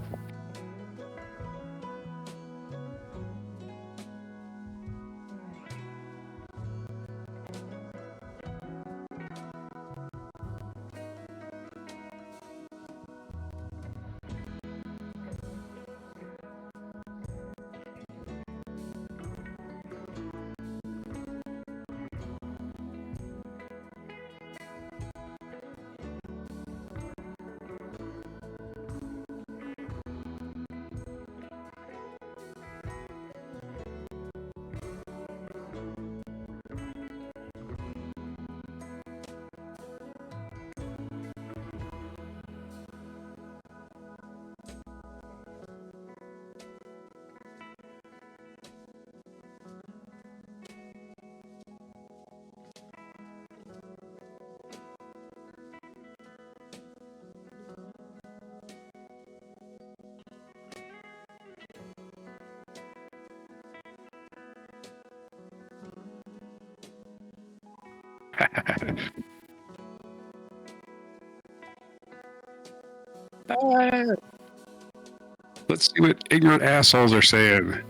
Let's see what ignorant assholes are saying.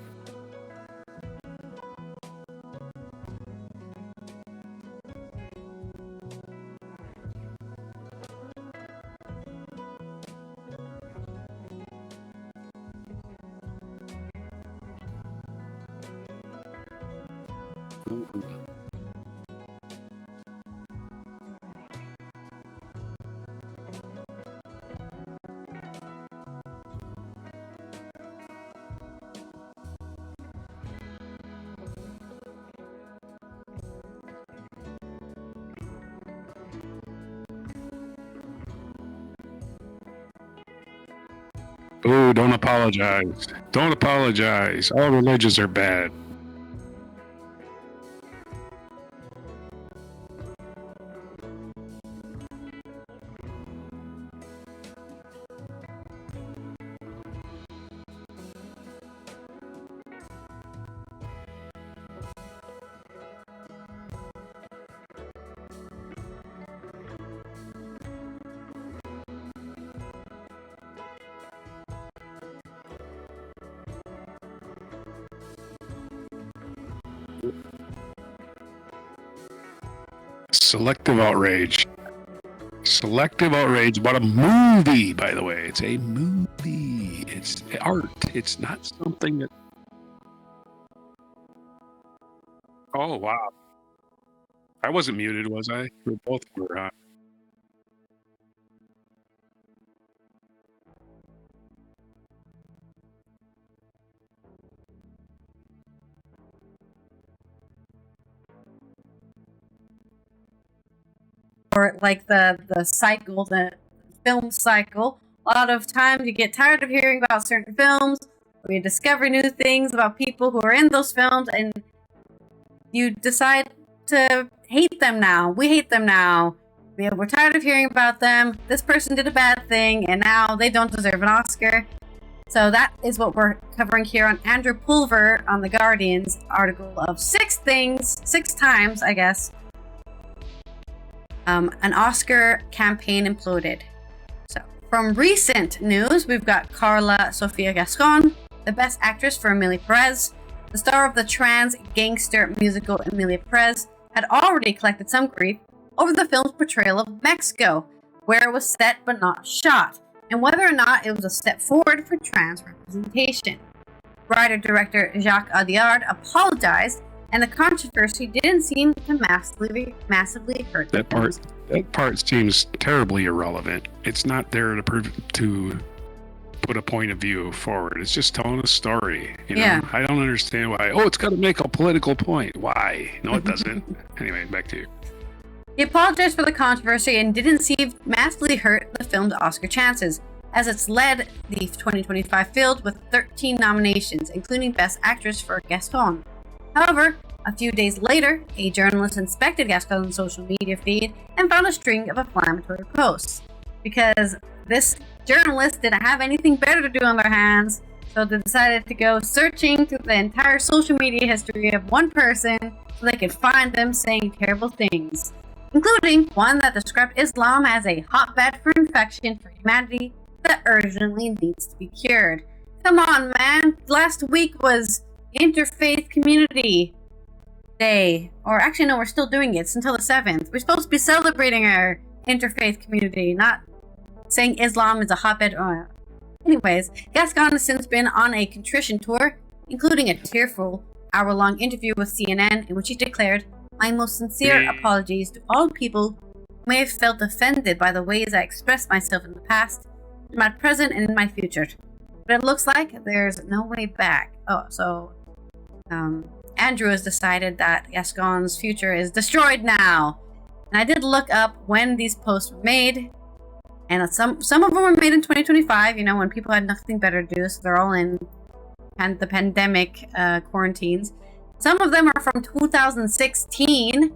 Ooh, don't apologize. Don't apologize. All religions are bad. Selective outrage. Selective outrage about a movie, by the way. It's a movie. It's art. It's not something that... Oh, wow. I wasn't muted, was I? We both were, huh? Or like the cycle, the film cycle. A lot of times you get tired of hearing about certain films, or you discover new things about people who are in those films, and you decide to hate them now. We hate them now. We're tired of hearing about them. This person did a bad thing, and now they don't deserve an Oscar. So that is what we're covering here on Andrew Pulver on The Guardian's article of 6 times, I guess, an Oscar campaign imploded. So, from recent news, we've got Carla Sofia Gascon, the Best Actress for Emilia Perez. The star of the trans gangster musical Emilia Perez had already collected some grief over the film's portrayal of Mexico, where it was set but not shot, and whether or not it was a step forward for trans representation. Writer-director Jacques Audiard apologized, and the controversy didn't seem to massively hurt that part. That part seems terribly irrelevant. It's not there to put a point of view forward. It's just telling a story. You know? Yeah. I don't understand why. Oh, it's got to make a political point. Why? No, it doesn't. Anyway, back to you. He apologized for the controversy and didn't seem massively hurt the film's Oscar chances, as it's led the 2025 field with 13 nominations, including Best Actress for Gascon. However, a few days later, a journalist inspected Gascon's social media feed and found a string of inflammatory posts. Because this journalist didn't have anything better to do on their hands, so they decided to go searching through the entire social media history of one person so they could find them saying terrible things, including one that described Islam as a hotbed for infection for humanity that urgently needs to be cured. Come on, man. Last week was Interfaith Community Day. Or actually, no, we're still doing it. It's until the 7th. We're supposed to be celebrating our interfaith community, not saying Islam is a hotbed. Anyways, Gascon has since been on a contrition tour, including a tearful hour-long interview with CNN in which he declared, "My most sincere apologies to all people who may have felt offended by the ways I expressed myself in the past, in my present, and in my future. But it looks like there's no way back." Oh, so Andrew has decided that Gascon's future is destroyed now. And I did look up when these posts were made, and some of them were made in 2025, you know, when people had nothing better to do, so they're all in the pandemic quarantines. Some of them are from 2016.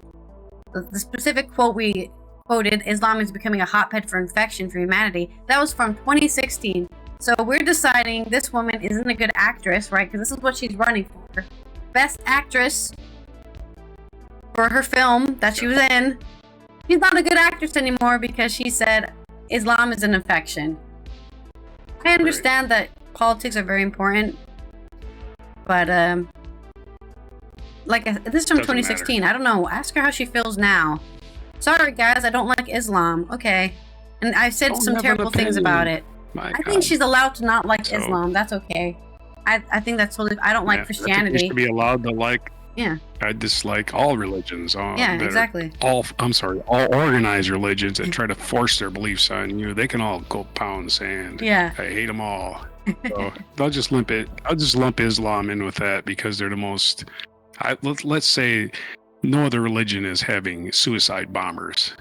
The specific quote we quoted, "Islam is becoming a hotbed for infection for humanity," that was from 2016. So we're deciding this woman isn't a good actress, right? Because this is what she's running for. Best Actress for her film that she was in. She's not a good actress anymore because she said Islam is an infection. I understand that politics are very important, but this is from 2016. I don't know. Ask her how she feels now. Sorry, guys, I don't like Islam. Okay, and I've said some terrible things about it. I think she's allowed to not like Islam. That's okay. I think that's totally. I don't like Christianity. You should be allowed to like Yeah. I dislike all religions. Yeah, exactly. All organized religions that try to force their beliefs on you. They can all go pound sand. Yeah. I hate them all. So I'll just lump Islam in with that because they're the most. Let's say no other religion is having suicide bombers.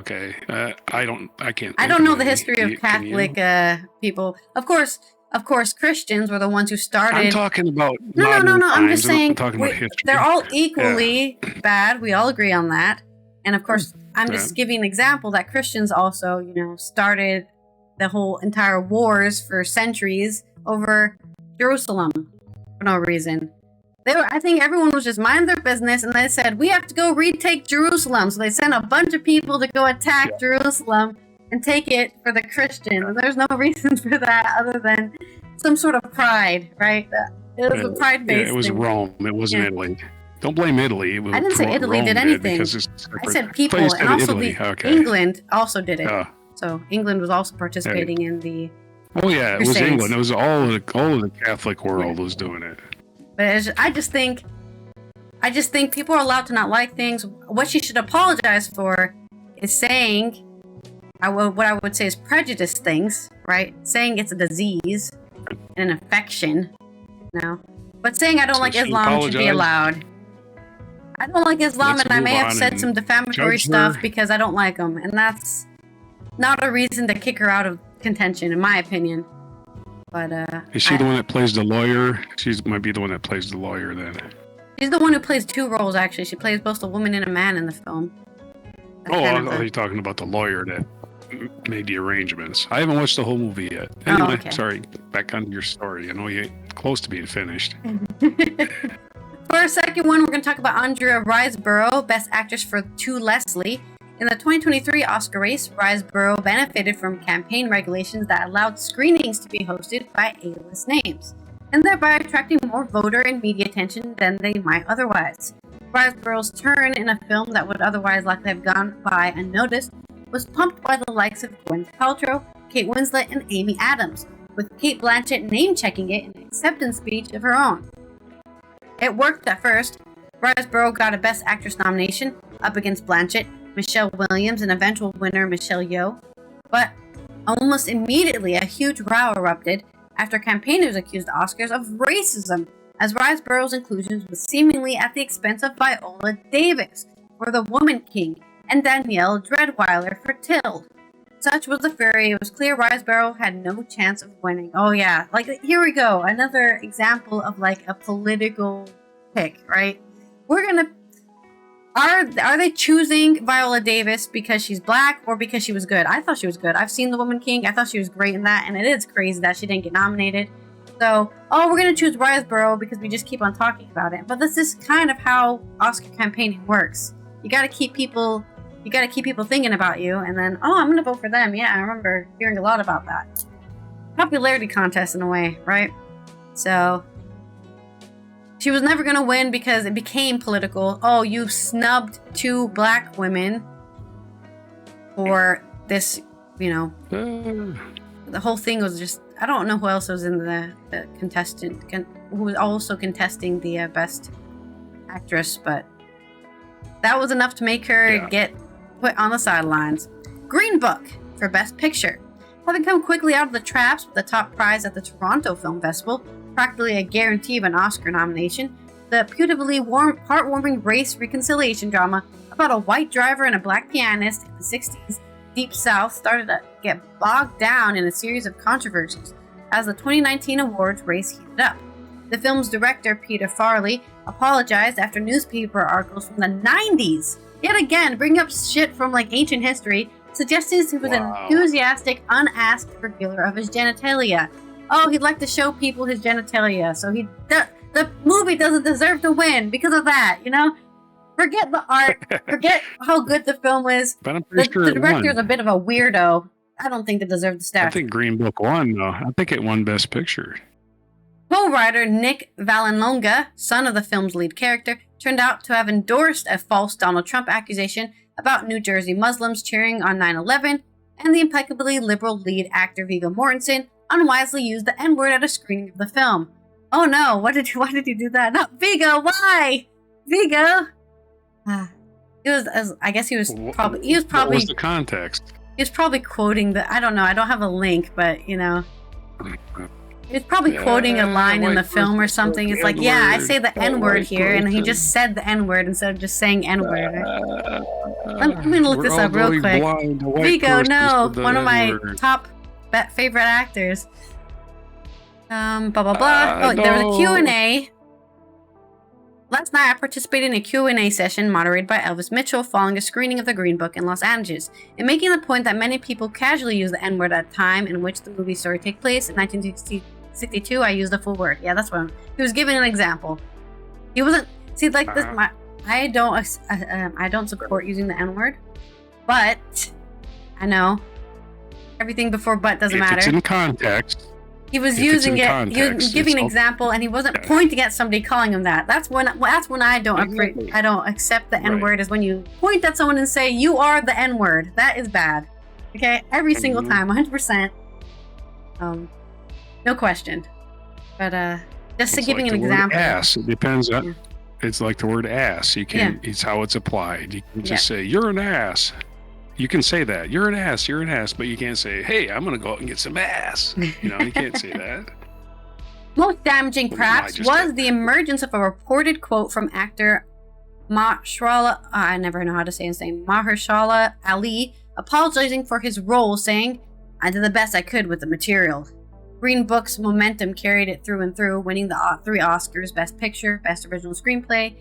Okay, I can't. I think don't of know the any. history of Can you? Catholic people. Of course, Christians were the ones who started. I'm talking about No. modern I'm just times. I'm saying not talking about history. they're all equally bad. We all agree on that. And of course, I'm just giving an example that Christians also, started the whole entire wars for centuries over Jerusalem for no reason. I think everyone was just mind their business, and they said, we have to go retake Jerusalem. So they sent a bunch of people to go attack Jerusalem and take it for the Christians. There's no reason for that other than some sort of pride, right? It was a pride-based it was thing. Rome. It wasn't Italy. Don't blame Italy. I didn't say Italy did anything. I said people, and also England also did it. So England was also participating in the. Oh yeah, it was England. It was all of the Catholic world was doing it. But I just think people are allowed to not like things. What she should apologize for is saying, what I would say is prejudice things, right? Saying it's a disease, an infection, But saying I don't like Islam should be allowed. I don't like Islam, and I may have said some defamatory stuff because I don't like them, and that's not a reason to kick her out of contention, in my opinion. But is she the one that plays the lawyer? She might be the one that plays the lawyer then. She's the one who plays two roles, actually. She plays both a woman and a man in the film. I thought you're talking about the lawyer that made the arrangements. I haven't watched the whole movie yet. Anyway, sorry. Back on your story. I know you're close to being finished. For our second one, we're going to talk about Andrea Riseborough, Best Actress for To Leslie. In the 2023 Oscar race, Riseborough benefited from campaign regulations that allowed screenings to be hosted by A-list names, and thereby attracting more voter and media attention than they might otherwise. Riseborough's turn in a film that would otherwise likely have gone by unnoticed was pumped by the likes of Gwyneth Paltrow, Kate Winslet, and Amy Adams, with Cate Blanchett name-checking it in an acceptance speech of her own. It worked at first. Riseborough got a Best Actress nomination up against Blanchett, Michelle Williams, and eventual winner Michelle Yeoh. But almost immediately, a huge row erupted after campaigners accused the Oscars of racism, as Riseborough's inclusion was seemingly at the expense of Viola Davis for The Woman King and Danielle Dreadweiler for Till. Such was the fury, it was clear Riseborough had no chance of winning. Oh yeah, here we go, another example of a political pick, right? Are they choosing Viola Davis because she's black or because she was good? I thought she was good. I've seen The Woman King. I thought she was great in that, and it is crazy that she didn't get nominated. So, we're going to choose Riseborough because we just keep on talking about it. But this is kind of how Oscar campaigning works. You got to keep people thinking about you, and then, I'm going to vote for them. Yeah, I remember hearing a lot about that. Popularity contest in a way, right? So, she was never going to win because it became political. Oh, you snubbed two black women for this, The whole thing was just... I don't know who else was in the contestant... who was also contesting the Best Actress, but... that was enough to make her get put on the sidelines. Green Book for Best Picture. Having come quickly out of the traps with the top prize at the Toronto Film Festival, practically a guarantee of an Oscar nomination, the beautifully heartwarming race reconciliation drama about a white driver and a black pianist in the 60s Deep South started to get bogged down in a series of controversies as the 2019 awards race heated up. The film's director, Peter Farrelly, apologized after newspaper articles from the 90s, yet again bringing up shit from ancient history, suggesting he was an enthusiastic, unasked revealer of his genitalia. Oh, he'd like to show people his genitalia, so the movie doesn't deserve to win because of that, Forget the art, forget how good the film is. But I'm pretty sure the director's a bit of a weirdo. I don't think they deserve the staff. I think Green Book won, though. I think it won Best Picture. Co-writer Nick Vallelonga, son of the film's lead character, turned out to have endorsed a false Donald Trump accusation about New Jersey Muslims cheering on 9/11, and the impeccably liberal lead actor Viggo Mortensen unwisely used the N-word at a screening of the film. Oh no, why did you do that? No, Viggo, why? Vigo. I guess he was probably. What was the context? He was probably quoting I don't know. I don't have a link, but he was probably quoting a line in the film or something. It's like, yeah, I say the N-word here, and he just said the N-word instead of just saying N-word. I'm gonna look this up real quick. Vigo, no, one of my top favorite actors. Blah blah blah. There was a Q&A. Last night, I participated in a Q&A session moderated by Elvis Mitchell following a screening of The Green Book in Los Angeles, and making the point that many people casually use the N-word at the time in which the movie story takes place. In 1962, I used the full word. Yeah, that's what he was giving an example. He wasn't this. I don't support using the N-word, but I know everything before "but" doesn't matter. It's in context. He was using it. He was giving an example, and he wasn't pointing at somebody calling him that. That's when I don't I don't accept the N-word. Is when you point at someone and say you are the N-word. That is bad. Okay, every single time, 100%. No question. But just to giving an example. Ass. It depends on. It's like the word ass. You can. It's how it's applied. You can just say you're an ass. You can say that. You're an ass, but you can't say, hey, I'm going to go out and get some ass. You can't say that. Most damaging, perhaps, was the emergence of a reported quote from actor Mahershala Ali, apologizing for his role, saying, I did the best I could with the material. Green Book's momentum carried it through and through, winning the 3 Oscars, Best Picture, Best Original Screenplay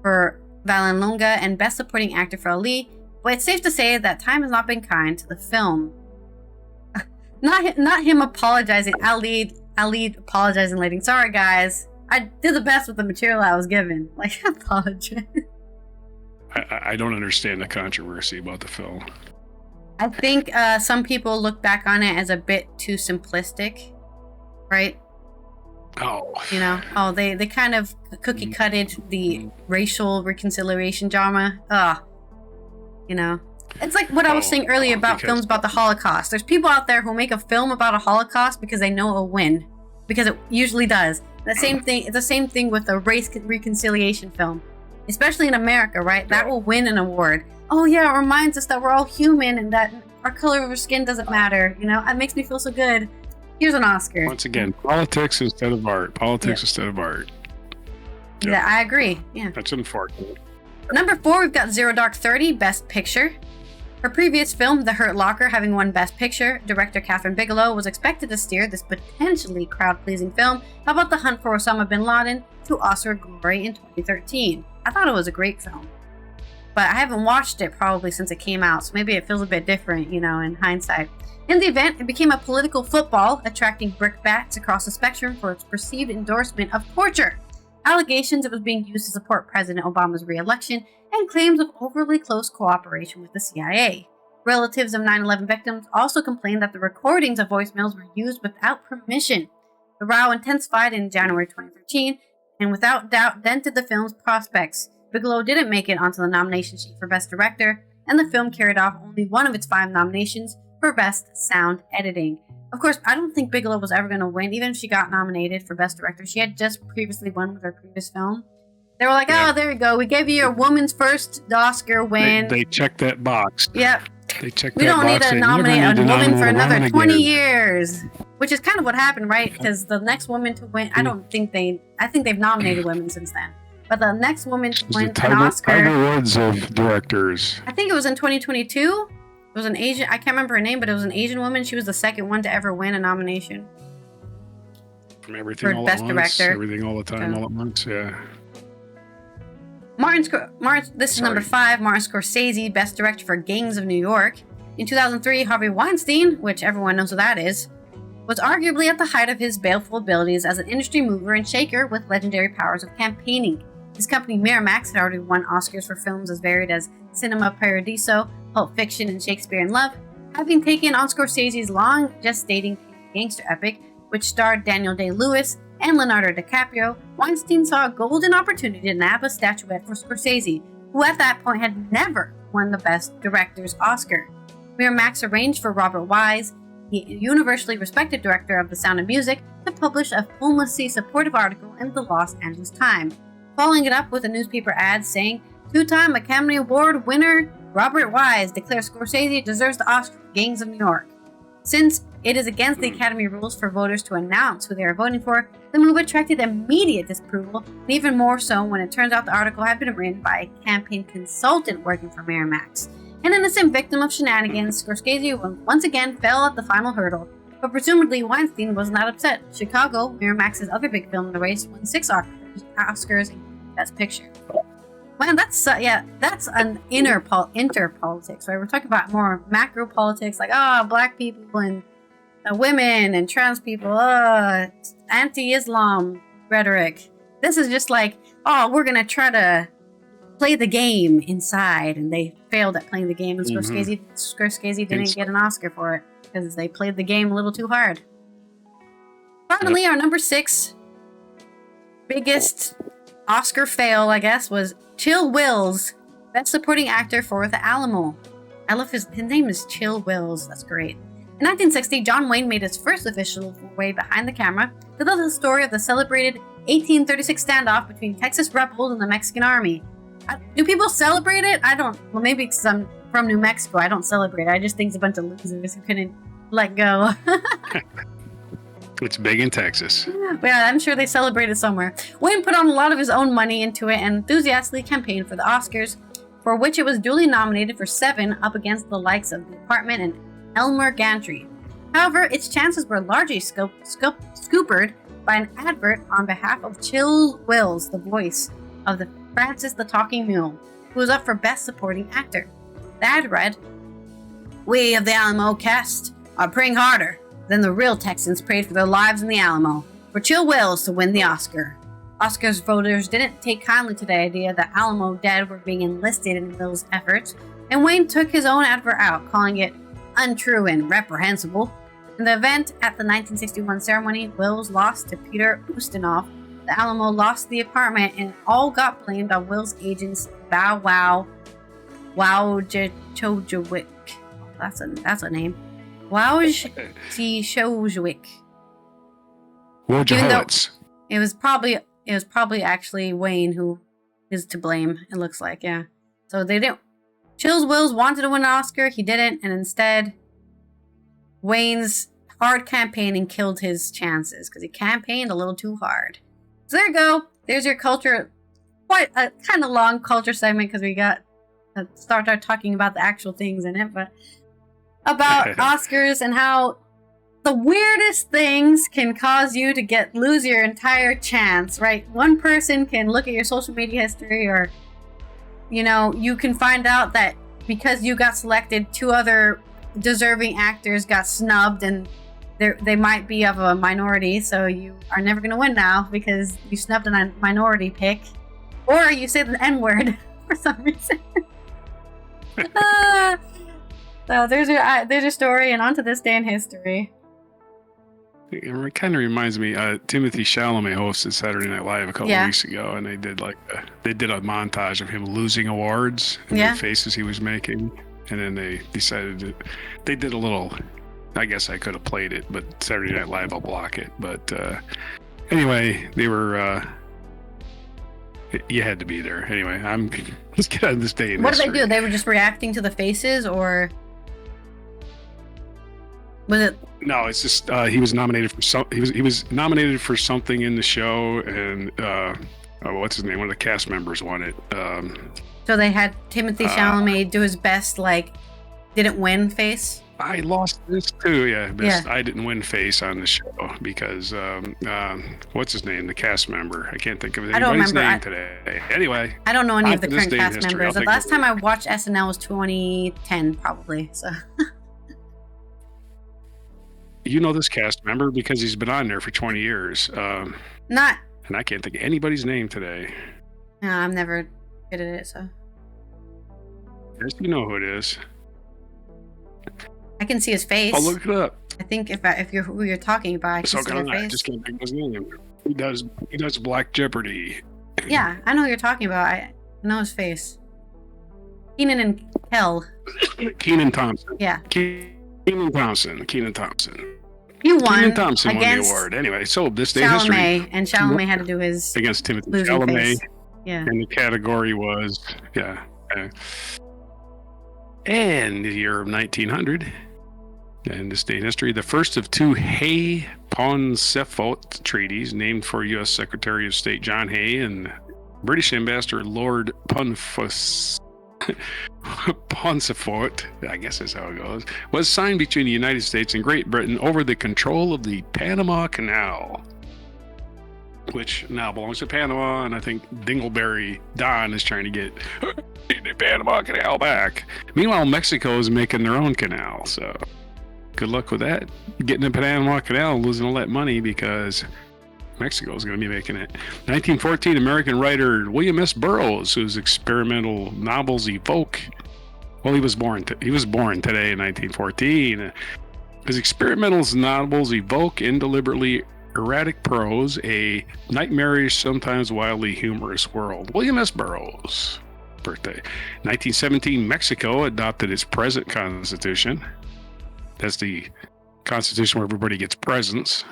for Vallelonga, and Best Supporting Actor for Ali. But it's safe to say that time has not been kind to the film. Not him apologizing. Ali apologizing later. Sorry, guys. I did the best with the material I was given. Like, apologize. I don't understand the controversy about the film. I think some people look back on it as a bit too simplistic, right? Oh. They kind of cookie-cutted the racial reconciliation drama. It's like what I was saying earlier about films about the Holocaust. There's people out there who make a film about a Holocaust because they know it'll win, because it usually does. It's the same thing with a race reconciliation film, especially in America, right? That will win an award. Oh yeah, it reminds us that we're all human and that our color of our skin doesn't matter. It makes me feel so good. Here's an Oscar. Once again, politics instead of art. Instead of art. Yeah, I agree. Yeah, that's unfortunate. Number 4, we've got Zero Dark 30, Best Picture. Her previous film, The Hurt Locker, having won Best Picture, director Catherine Bigelow was expected to steer this potentially crowd-pleasing film about the hunt for Osama bin Laden to Oscar glory in 2013. I thought it was a great film, but I haven't watched it probably since it came out, so maybe it feels a bit different, in hindsight. In the event, it became a political football, attracting brickbats across the spectrum for its perceived endorsement of torture, allegations it was being used to support President Obama's re-election, and claims of overly close cooperation with the CIA. Relatives of 9/11 victims also complained that the recordings of voicemails were used without permission. The row intensified in January 2013, and without doubt dented the film's prospects. Bigelow didn't make it onto the nomination sheet for Best Director, and the film carried off only one of its 5 nominations for Best Sound Editing. Of course, I don't think Bigelow was ever going to win, even if she got nominated for Best Director. She had just previously won with her previous film. They were like, oh, there you go. We gave you a woman's first Oscar win. They checked that box. Yep. They checked we that box. don't need to nominate a woman for another 20 years. Which is kind of what happened, right? Because the next woman to win, I think they've nominated women since then. But the next woman to win an Oscar. Tiger Woods of directors. I think it was in 2022. It was an Asian, I can't remember her name, but it was an Asian woman. She was the second one to ever win a nomination. From Everything All at Once. Director. Everything All the Time, All at Once, yeah. This is number 5, Martin Scorsese, Best Director for Gangs of New York. In 2003, Harvey Weinstein, which everyone knows who that is, was arguably at the height of his baleful abilities as an industry mover and shaker with legendary powers of campaigning. His company Miramax had already won Oscars for films as varied as Cinema Paradiso, Pulp Fiction, and Shakespeare in Love. Having taken on Scorsese's long-gestating gangster epic, which starred Daniel Day-Lewis and Leonardo DiCaprio, Weinstein saw a golden opportunity to nab a statuette for Scorsese, who at that point had never won the Best Director's Oscar. Miramax arranged for Robert Wise, the universally respected director of The Sound of Music, to publish a fulmessy supportive article in the Los Angeles Times. following it up with a newspaper ad saying, "Two-time Academy Award winner Robert Wise declares Scorsese deserves the Oscar for Gangs of New York." Since it is against the Academy rules for voters to announce who they are voting for, the move attracted immediate disapproval, and even more so when it turns out the article had been written by a campaign consultant working for Miramax. An innocent victim of shenanigans, Scorsese once again fell at the final hurdle, but presumably Weinstein was not upset. Chicago, Miramax's other big film in the race, won 6 Oscars in Best Picture. Man, that's an inter politics, right? We're talking about more macro politics, like black people and women and trans people, anti-Islam rhetoric. This is just like, we're gonna try to play the game inside, and they failed at playing the game, and Scorsese didn't get an Oscar for it because they played the game a little too hard. Finally, our number 6 biggest Oscar fail, I guess, was Chill Wills, Best Supporting Actor for The Alamo. I love his name is Chill Wills. That's great. In 1960, John Wayne made his first official way behind the camera to tell the story of the celebrated 1836 standoff between Texas rebels and the Mexican army. Do people celebrate it? I don't. Well, maybe because I'm from New Mexico, I don't celebrate it. I just think it's a bunch of losers who couldn't let go. It's big in Texas. Yeah, I'm sure they celebrated somewhere. Wayne put on a lot of his own money into it and enthusiastically campaigned for the Oscars, for which it was duly nominated for 7 up against the likes of The Department and Elmer Gantry. However, its chances were largely scuppered by an advert on behalf of Chill Wills, the voice of Francis the Talking Mule, who was up for Best Supporting Actor. The ad read, "We of the Alamo cast are praying harder than the real Texans prayed for their lives in the Alamo, for Chill Wills to win the Oscar." Oscars voters didn't take kindly to the idea that Alamo dead were being enlisted in Wills' efforts, and Wayne took his own advert out, calling it untrue and reprehensible. In the event at the 1961 ceremony, Wills lost to Peter Ustinov. The Alamo lost the apartment, and all got blamed on Wills' agents Bow Wow Wojciechowicz. That's a name. Wojciechowicz. Wojciechowicz. It was probably actually Wayne who is to blame. It looks like, yeah. So they didn't. Chill Wills wanted to win an Oscar, he didn't, and instead, Wayne's hard campaigning killed his chances because he campaigned a little too hard. So there you go. There's your culture. Quite a kind of long culture segment because we got to start talking about the actual things in it, but about Oscars and how the weirdest things can cause you to lose your entire chance, right? One person can look at your social media history, or you can find out that because you got selected, 2 other deserving actors got snubbed, and they might be of a minority, so you are never going to win now because you snubbed a minority pick, or you said the N-word for some reason. So there's your story, and on to this day in history. It kind of reminds me, Timothy Chalamet hosted Saturday Night Live a couple of weeks ago, and they did a montage of him losing awards and the faces he was making, and then they decided they did a little. I guess I could have played it, but Saturday Night Live will block it. But anyway, they were. You had to be there. Anyway, let's get on this day in What history. did they do? They were just reacting to the faces, or was it? No, it's just he was nominated for he was nominated for something in the show, and what's his name? One of the cast members won it. So they had Timothy Chalamet do his best, didn't win face. I lost this too. Yeah, I didn't win face on the show because what's his name? The cast member. I can't think of anybody's name today. Anyway, I don't know any of the current cast members. The last time I watched SNL was 2010, probably. So. You know this cast member because he's been on there for 20 years. Not. And I can't think of anybody's name today. No, I'm never good at it, so. Yes, you know who it is. I can see his face. I'll look it up. I think if you're who you're talking about, I can see your face. I just can't think of his name. He does Black Jeopardy. Yeah, I know who you're talking about. I know his face. Keenan and Kel. Kenan Thompson. Yeah. Kenan Thompson. He won. Kenan Thompson won the award. Anyway, so this day in history. And Chalamet had to do his against Timothy Chalamet. Chalamet. Yeah. And the category was, and the year of 1900, in this day in history, the first of two Hay-Pauncefote treaties named for U.S. Secretary of State John Hay and British Ambassador Lord Pauncefote, I guess that's how it goes, was signed between the United States and Great Britain over the control of the Panama Canal, which now belongs to Panama, and I think Dingleberry Don is trying to get the Panama Canal back. Meanwhile, Mexico is making their own canal, so good luck with that. Getting the Panama Canal and losing all that money because Mexico is going to be making it. 1914, American writer William S. Burroughs, whose experimental novels evoke, well, he was born today in 1914. His experimental novels evoke in deliberately erratic prose a nightmarish, sometimes wildly humorous world. William S. Burroughs, birthday. 1917, Mexico adopted its present constitution. That's the constitution where everybody gets presents.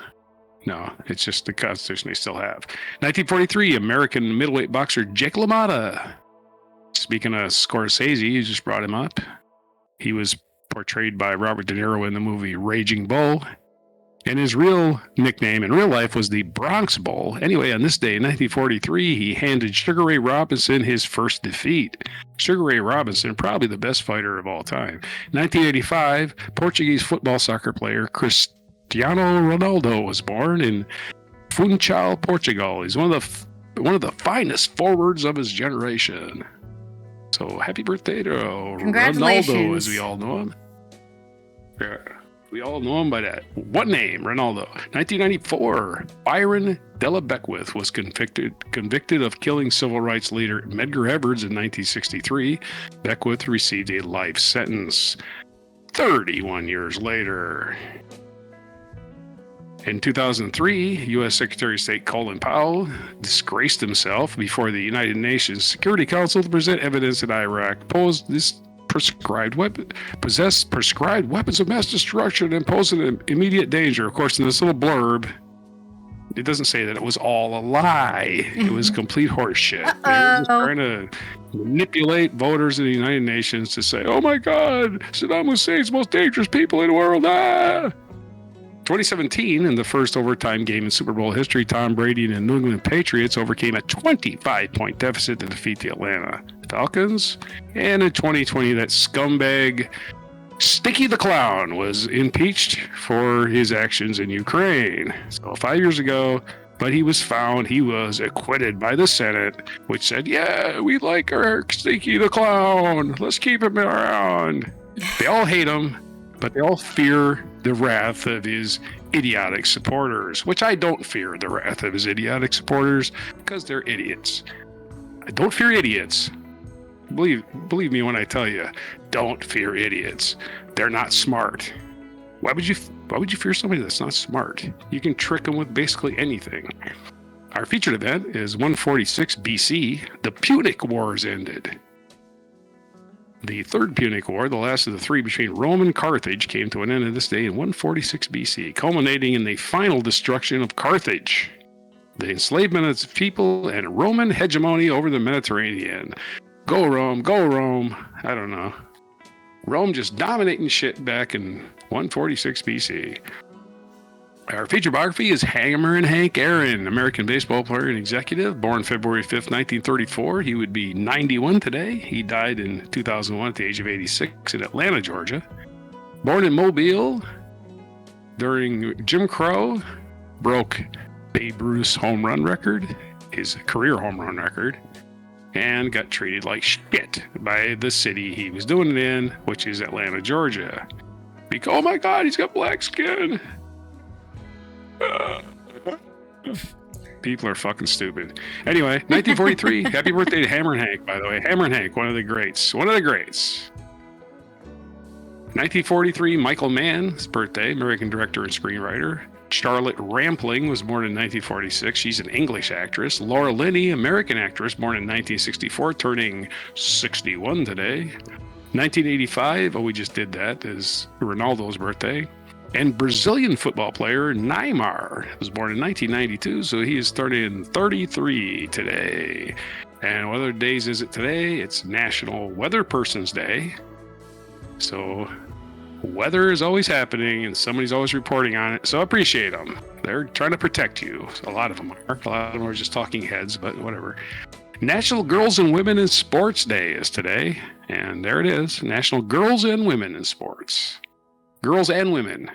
No, it's just the constitution they still have. 1943, American middleweight boxer Jake LaMotta. Speaking of Scorsese, you just brought him up. He was portrayed by Robert De Niro in the movie Raging Bull. And his real nickname in real life was the Bronx Bull. Anyway, on this day in 1943, he handed Sugar Ray Robinson his first defeat. Sugar Ray Robinson, probably the best fighter of all time. 1985, Portuguese football soccer player Cristiano Ronaldo was born in Funchal, Portugal. He's one of the finest forwards of his generation. So happy birthday to Ronaldo, as we all know him. Yeah. We all know him by that. What name? Ronaldo. 1994, Byron Della Beckwith was convicted of killing civil rights leader Medgar Evers in 1963. Beckwith received a life sentence 31 years later. In 2003, U.S. Secretary of State Colin Powell disgraced himself before the United Nations Security Council to present evidence that Iraq possessed prescribed weapons of mass destruction and posed an immediate danger. Of course, in this little blurb, it doesn't say that it was all a lie. It was complete horseshit. They were just trying to manipulate voters in the United Nations to say, oh my God, Saddam Hussein's most dangerous people in the world. 2017, in the first overtime game in Super Bowl history, Tom Brady and the New England Patriots overcame a 25-point deficit to defeat the Atlanta Falcons. And in 2020, that scumbag Sticky the Clown was impeached for his actions in Ukraine. So 5 years ago, but he was acquitted by the Senate, which said, yeah, we like our Sticky the Clown. Let's keep him around. They all hate him, but they all fear the wrath of his idiotic supporters, which I don't fear the wrath of his idiotic supporters because they're idiots. I don't fear idiots. Believe me when I tell you, don't fear idiots. They're not smart. Why would you fear somebody that's not smart? You can trick them with basically anything. Our featured event is 146 BC. The Punic Wars ended. The Third Punic War, the last of the three between Rome and Carthage, came to an end on this day in 146 BC, culminating in the final destruction of Carthage, the enslavement of its people, and Roman hegemony over the Mediterranean. Go Rome, go Rome. I don't know. Rome just dominating shit back in 146 BC. Our feature biography is Hammer and Hank Aaron, American baseball player and executive, born February 5th, 1934. He would be 91 today. He died in 2001 at the age of 86 in Atlanta, Georgia. Born in Mobile during Jim Crow, broke Babe Ruth's home run record, his career home run record, and got treated like shit by the city he was doing it in, which is Atlanta, Georgia. Because, oh my God, he's got black skin. People are fucking stupid. Anyway, 1943. Happy birthday to Hammer and Hank, by the way. Hammer and Hank, one of the greats. 1943, Michael Mann's birthday, American director and screenwriter. Charlotte Rampling was born in 1946. She's an English actress. Laura Linney, American actress, born in 1964, turning 61 today. 1985, we just did that, is Ronaldo's birthday. And Brazilian football player Neymar was born in 1992, so he is turning 33 today. And what other days is it today? It's National Weather Person's Day. So weather is always happening and somebody's always reporting on it. So I appreciate them. They're trying to protect you. A lot of them are. A lot of them are just talking heads, but whatever. National Girls and Women in Sports Day is today. And there it is. National Girls and Women in Sports. Girls and women.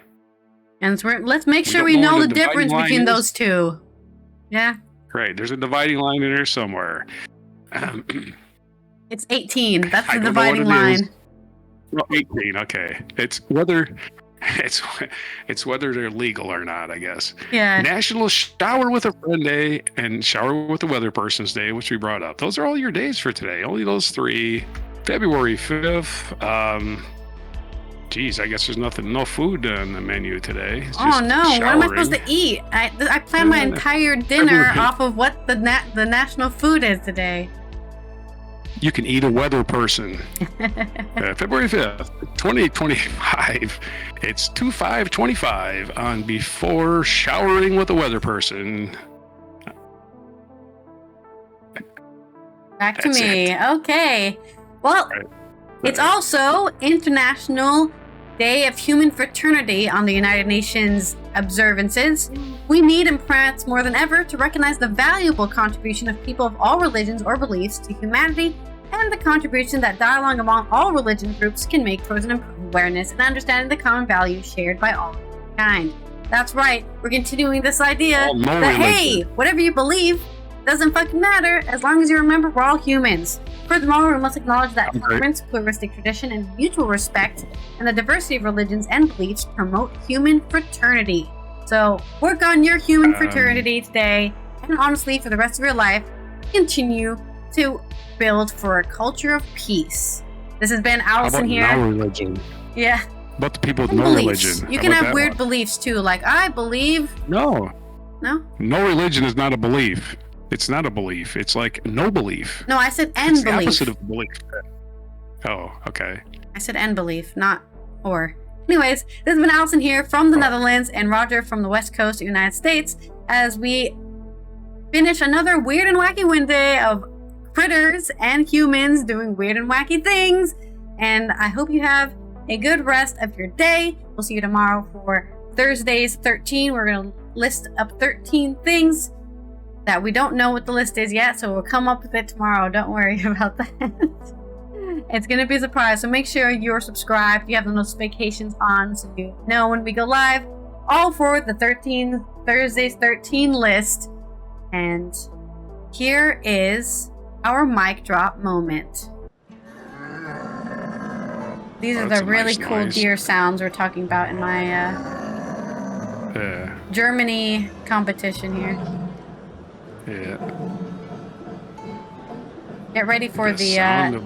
And so let's make sure we know the difference between those two. Yeah. Right. There's a dividing line in there somewhere. It's 18. That's the dividing line. Well, 18. Okay. It's whether they're legal or not, I guess. Yeah. National Shower with a Friend Day and Shower with a Weather Person's Day, which we brought up. Those are all your days for today. Only those three. February 5th. Geez, I guess there's no food on the menu today. It's oh no! showering. What am I supposed to eat? I plan my entire dinner off of what the national food is today. You can eat a weather person. February 5th, 2025. It's 2525 on Before Showering with a Weather Person. Back to me. Okay. Well, it's also International Day of Human Fraternity on the United Nations observances. We need and perhaps more than ever to recognize the valuable contribution of people of all religions or beliefs to humanity and the contribution that dialogue among all religion groups can make towards an improved awareness and understanding the common values shared by all mankind. That's right, we're continuing this idea that, hey, whatever you believe doesn't fucking matter as long as you remember we're all humans. Furthermore, we must acknowledge that tolerance, pluralistic tradition, and mutual respect and the diversity of religions and beliefs promote human fraternity. So work on your human fraternity today, and honestly, for the rest of your life, continue to build for a culture of peace. This has been Allison here. No religion. Yeah. But the people with no religion. You can have weird beliefs too, like I believe. No. No? No religion is not a belief. It's not a belief. It's like no belief. No, I said and it's belief. The opposite of belief. Oh, okay. I said and belief, not or. Anyways, this has been Allison here from the Netherlands and Roger from the West Coast of the United States as we finish another weird and wacky Wednesday of critters and humans doing weird and wacky things. And I hope you have a good rest of your day. We'll see you tomorrow for Thursday's 13. We're going to list up 13 things that we don't know what the list is yet, so we'll come up with it tomorrow. Don't worry about that. It's going to be a surprise, so make sure you're subscribed. You have the notifications on so you know when we go live. All for the Thursday's 13 list. And here is our mic drop moment. These are the really cool deer sounds we're talking about in my Germany competition here. Yeah. Get ready for the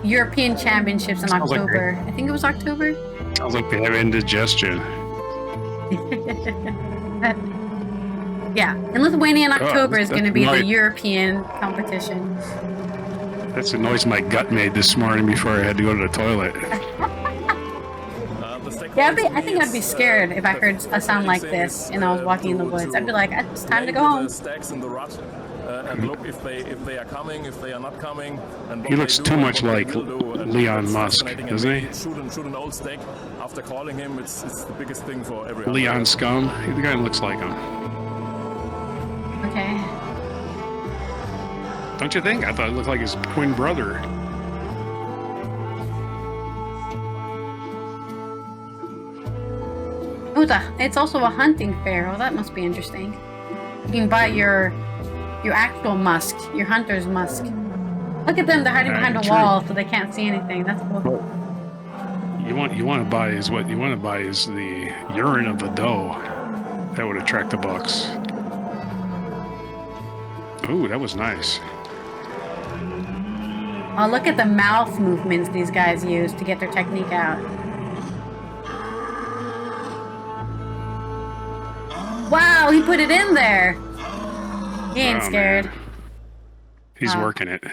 European Championships in October. I think it was October. Sounds like they have indigestion. Yeah, in Lithuania in October is going to be the European competition. That's the noise my gut made this morning before I had to go to the toilet. Yeah, I think I'd be scared if I heard a sound like this and I was walking in the woods. I'd be like, it's time to go home. And look if they are coming, if they are not coming. And he looks too much like Leon Musk, doesn't he? Shoot an old steak. After calling him, it's the biggest thing for everyone. Leon Scum. The guy looks like him. Okay. Don't you think? I thought it looked like his twin brother. Oh, it's also a hunting fair. Oh, that must be interesting. You can buy your actual musk, your hunter's musk. Look at them; they're hiding behind a wall, so they can't see anything. That's cool. What you want to buy is the urine of the doe. That would attract the bucks. Ooh, that was nice. Oh, look at the mouth movements these guys use to get their technique out. Wow, he put it in there. He ain't scared. Man. He's working it.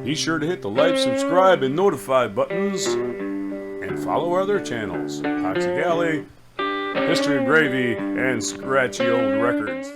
Be sure to hit the like, subscribe, and notify buttons, and follow our other channels, Toxic Alley, history of gravy, and scratchy old records.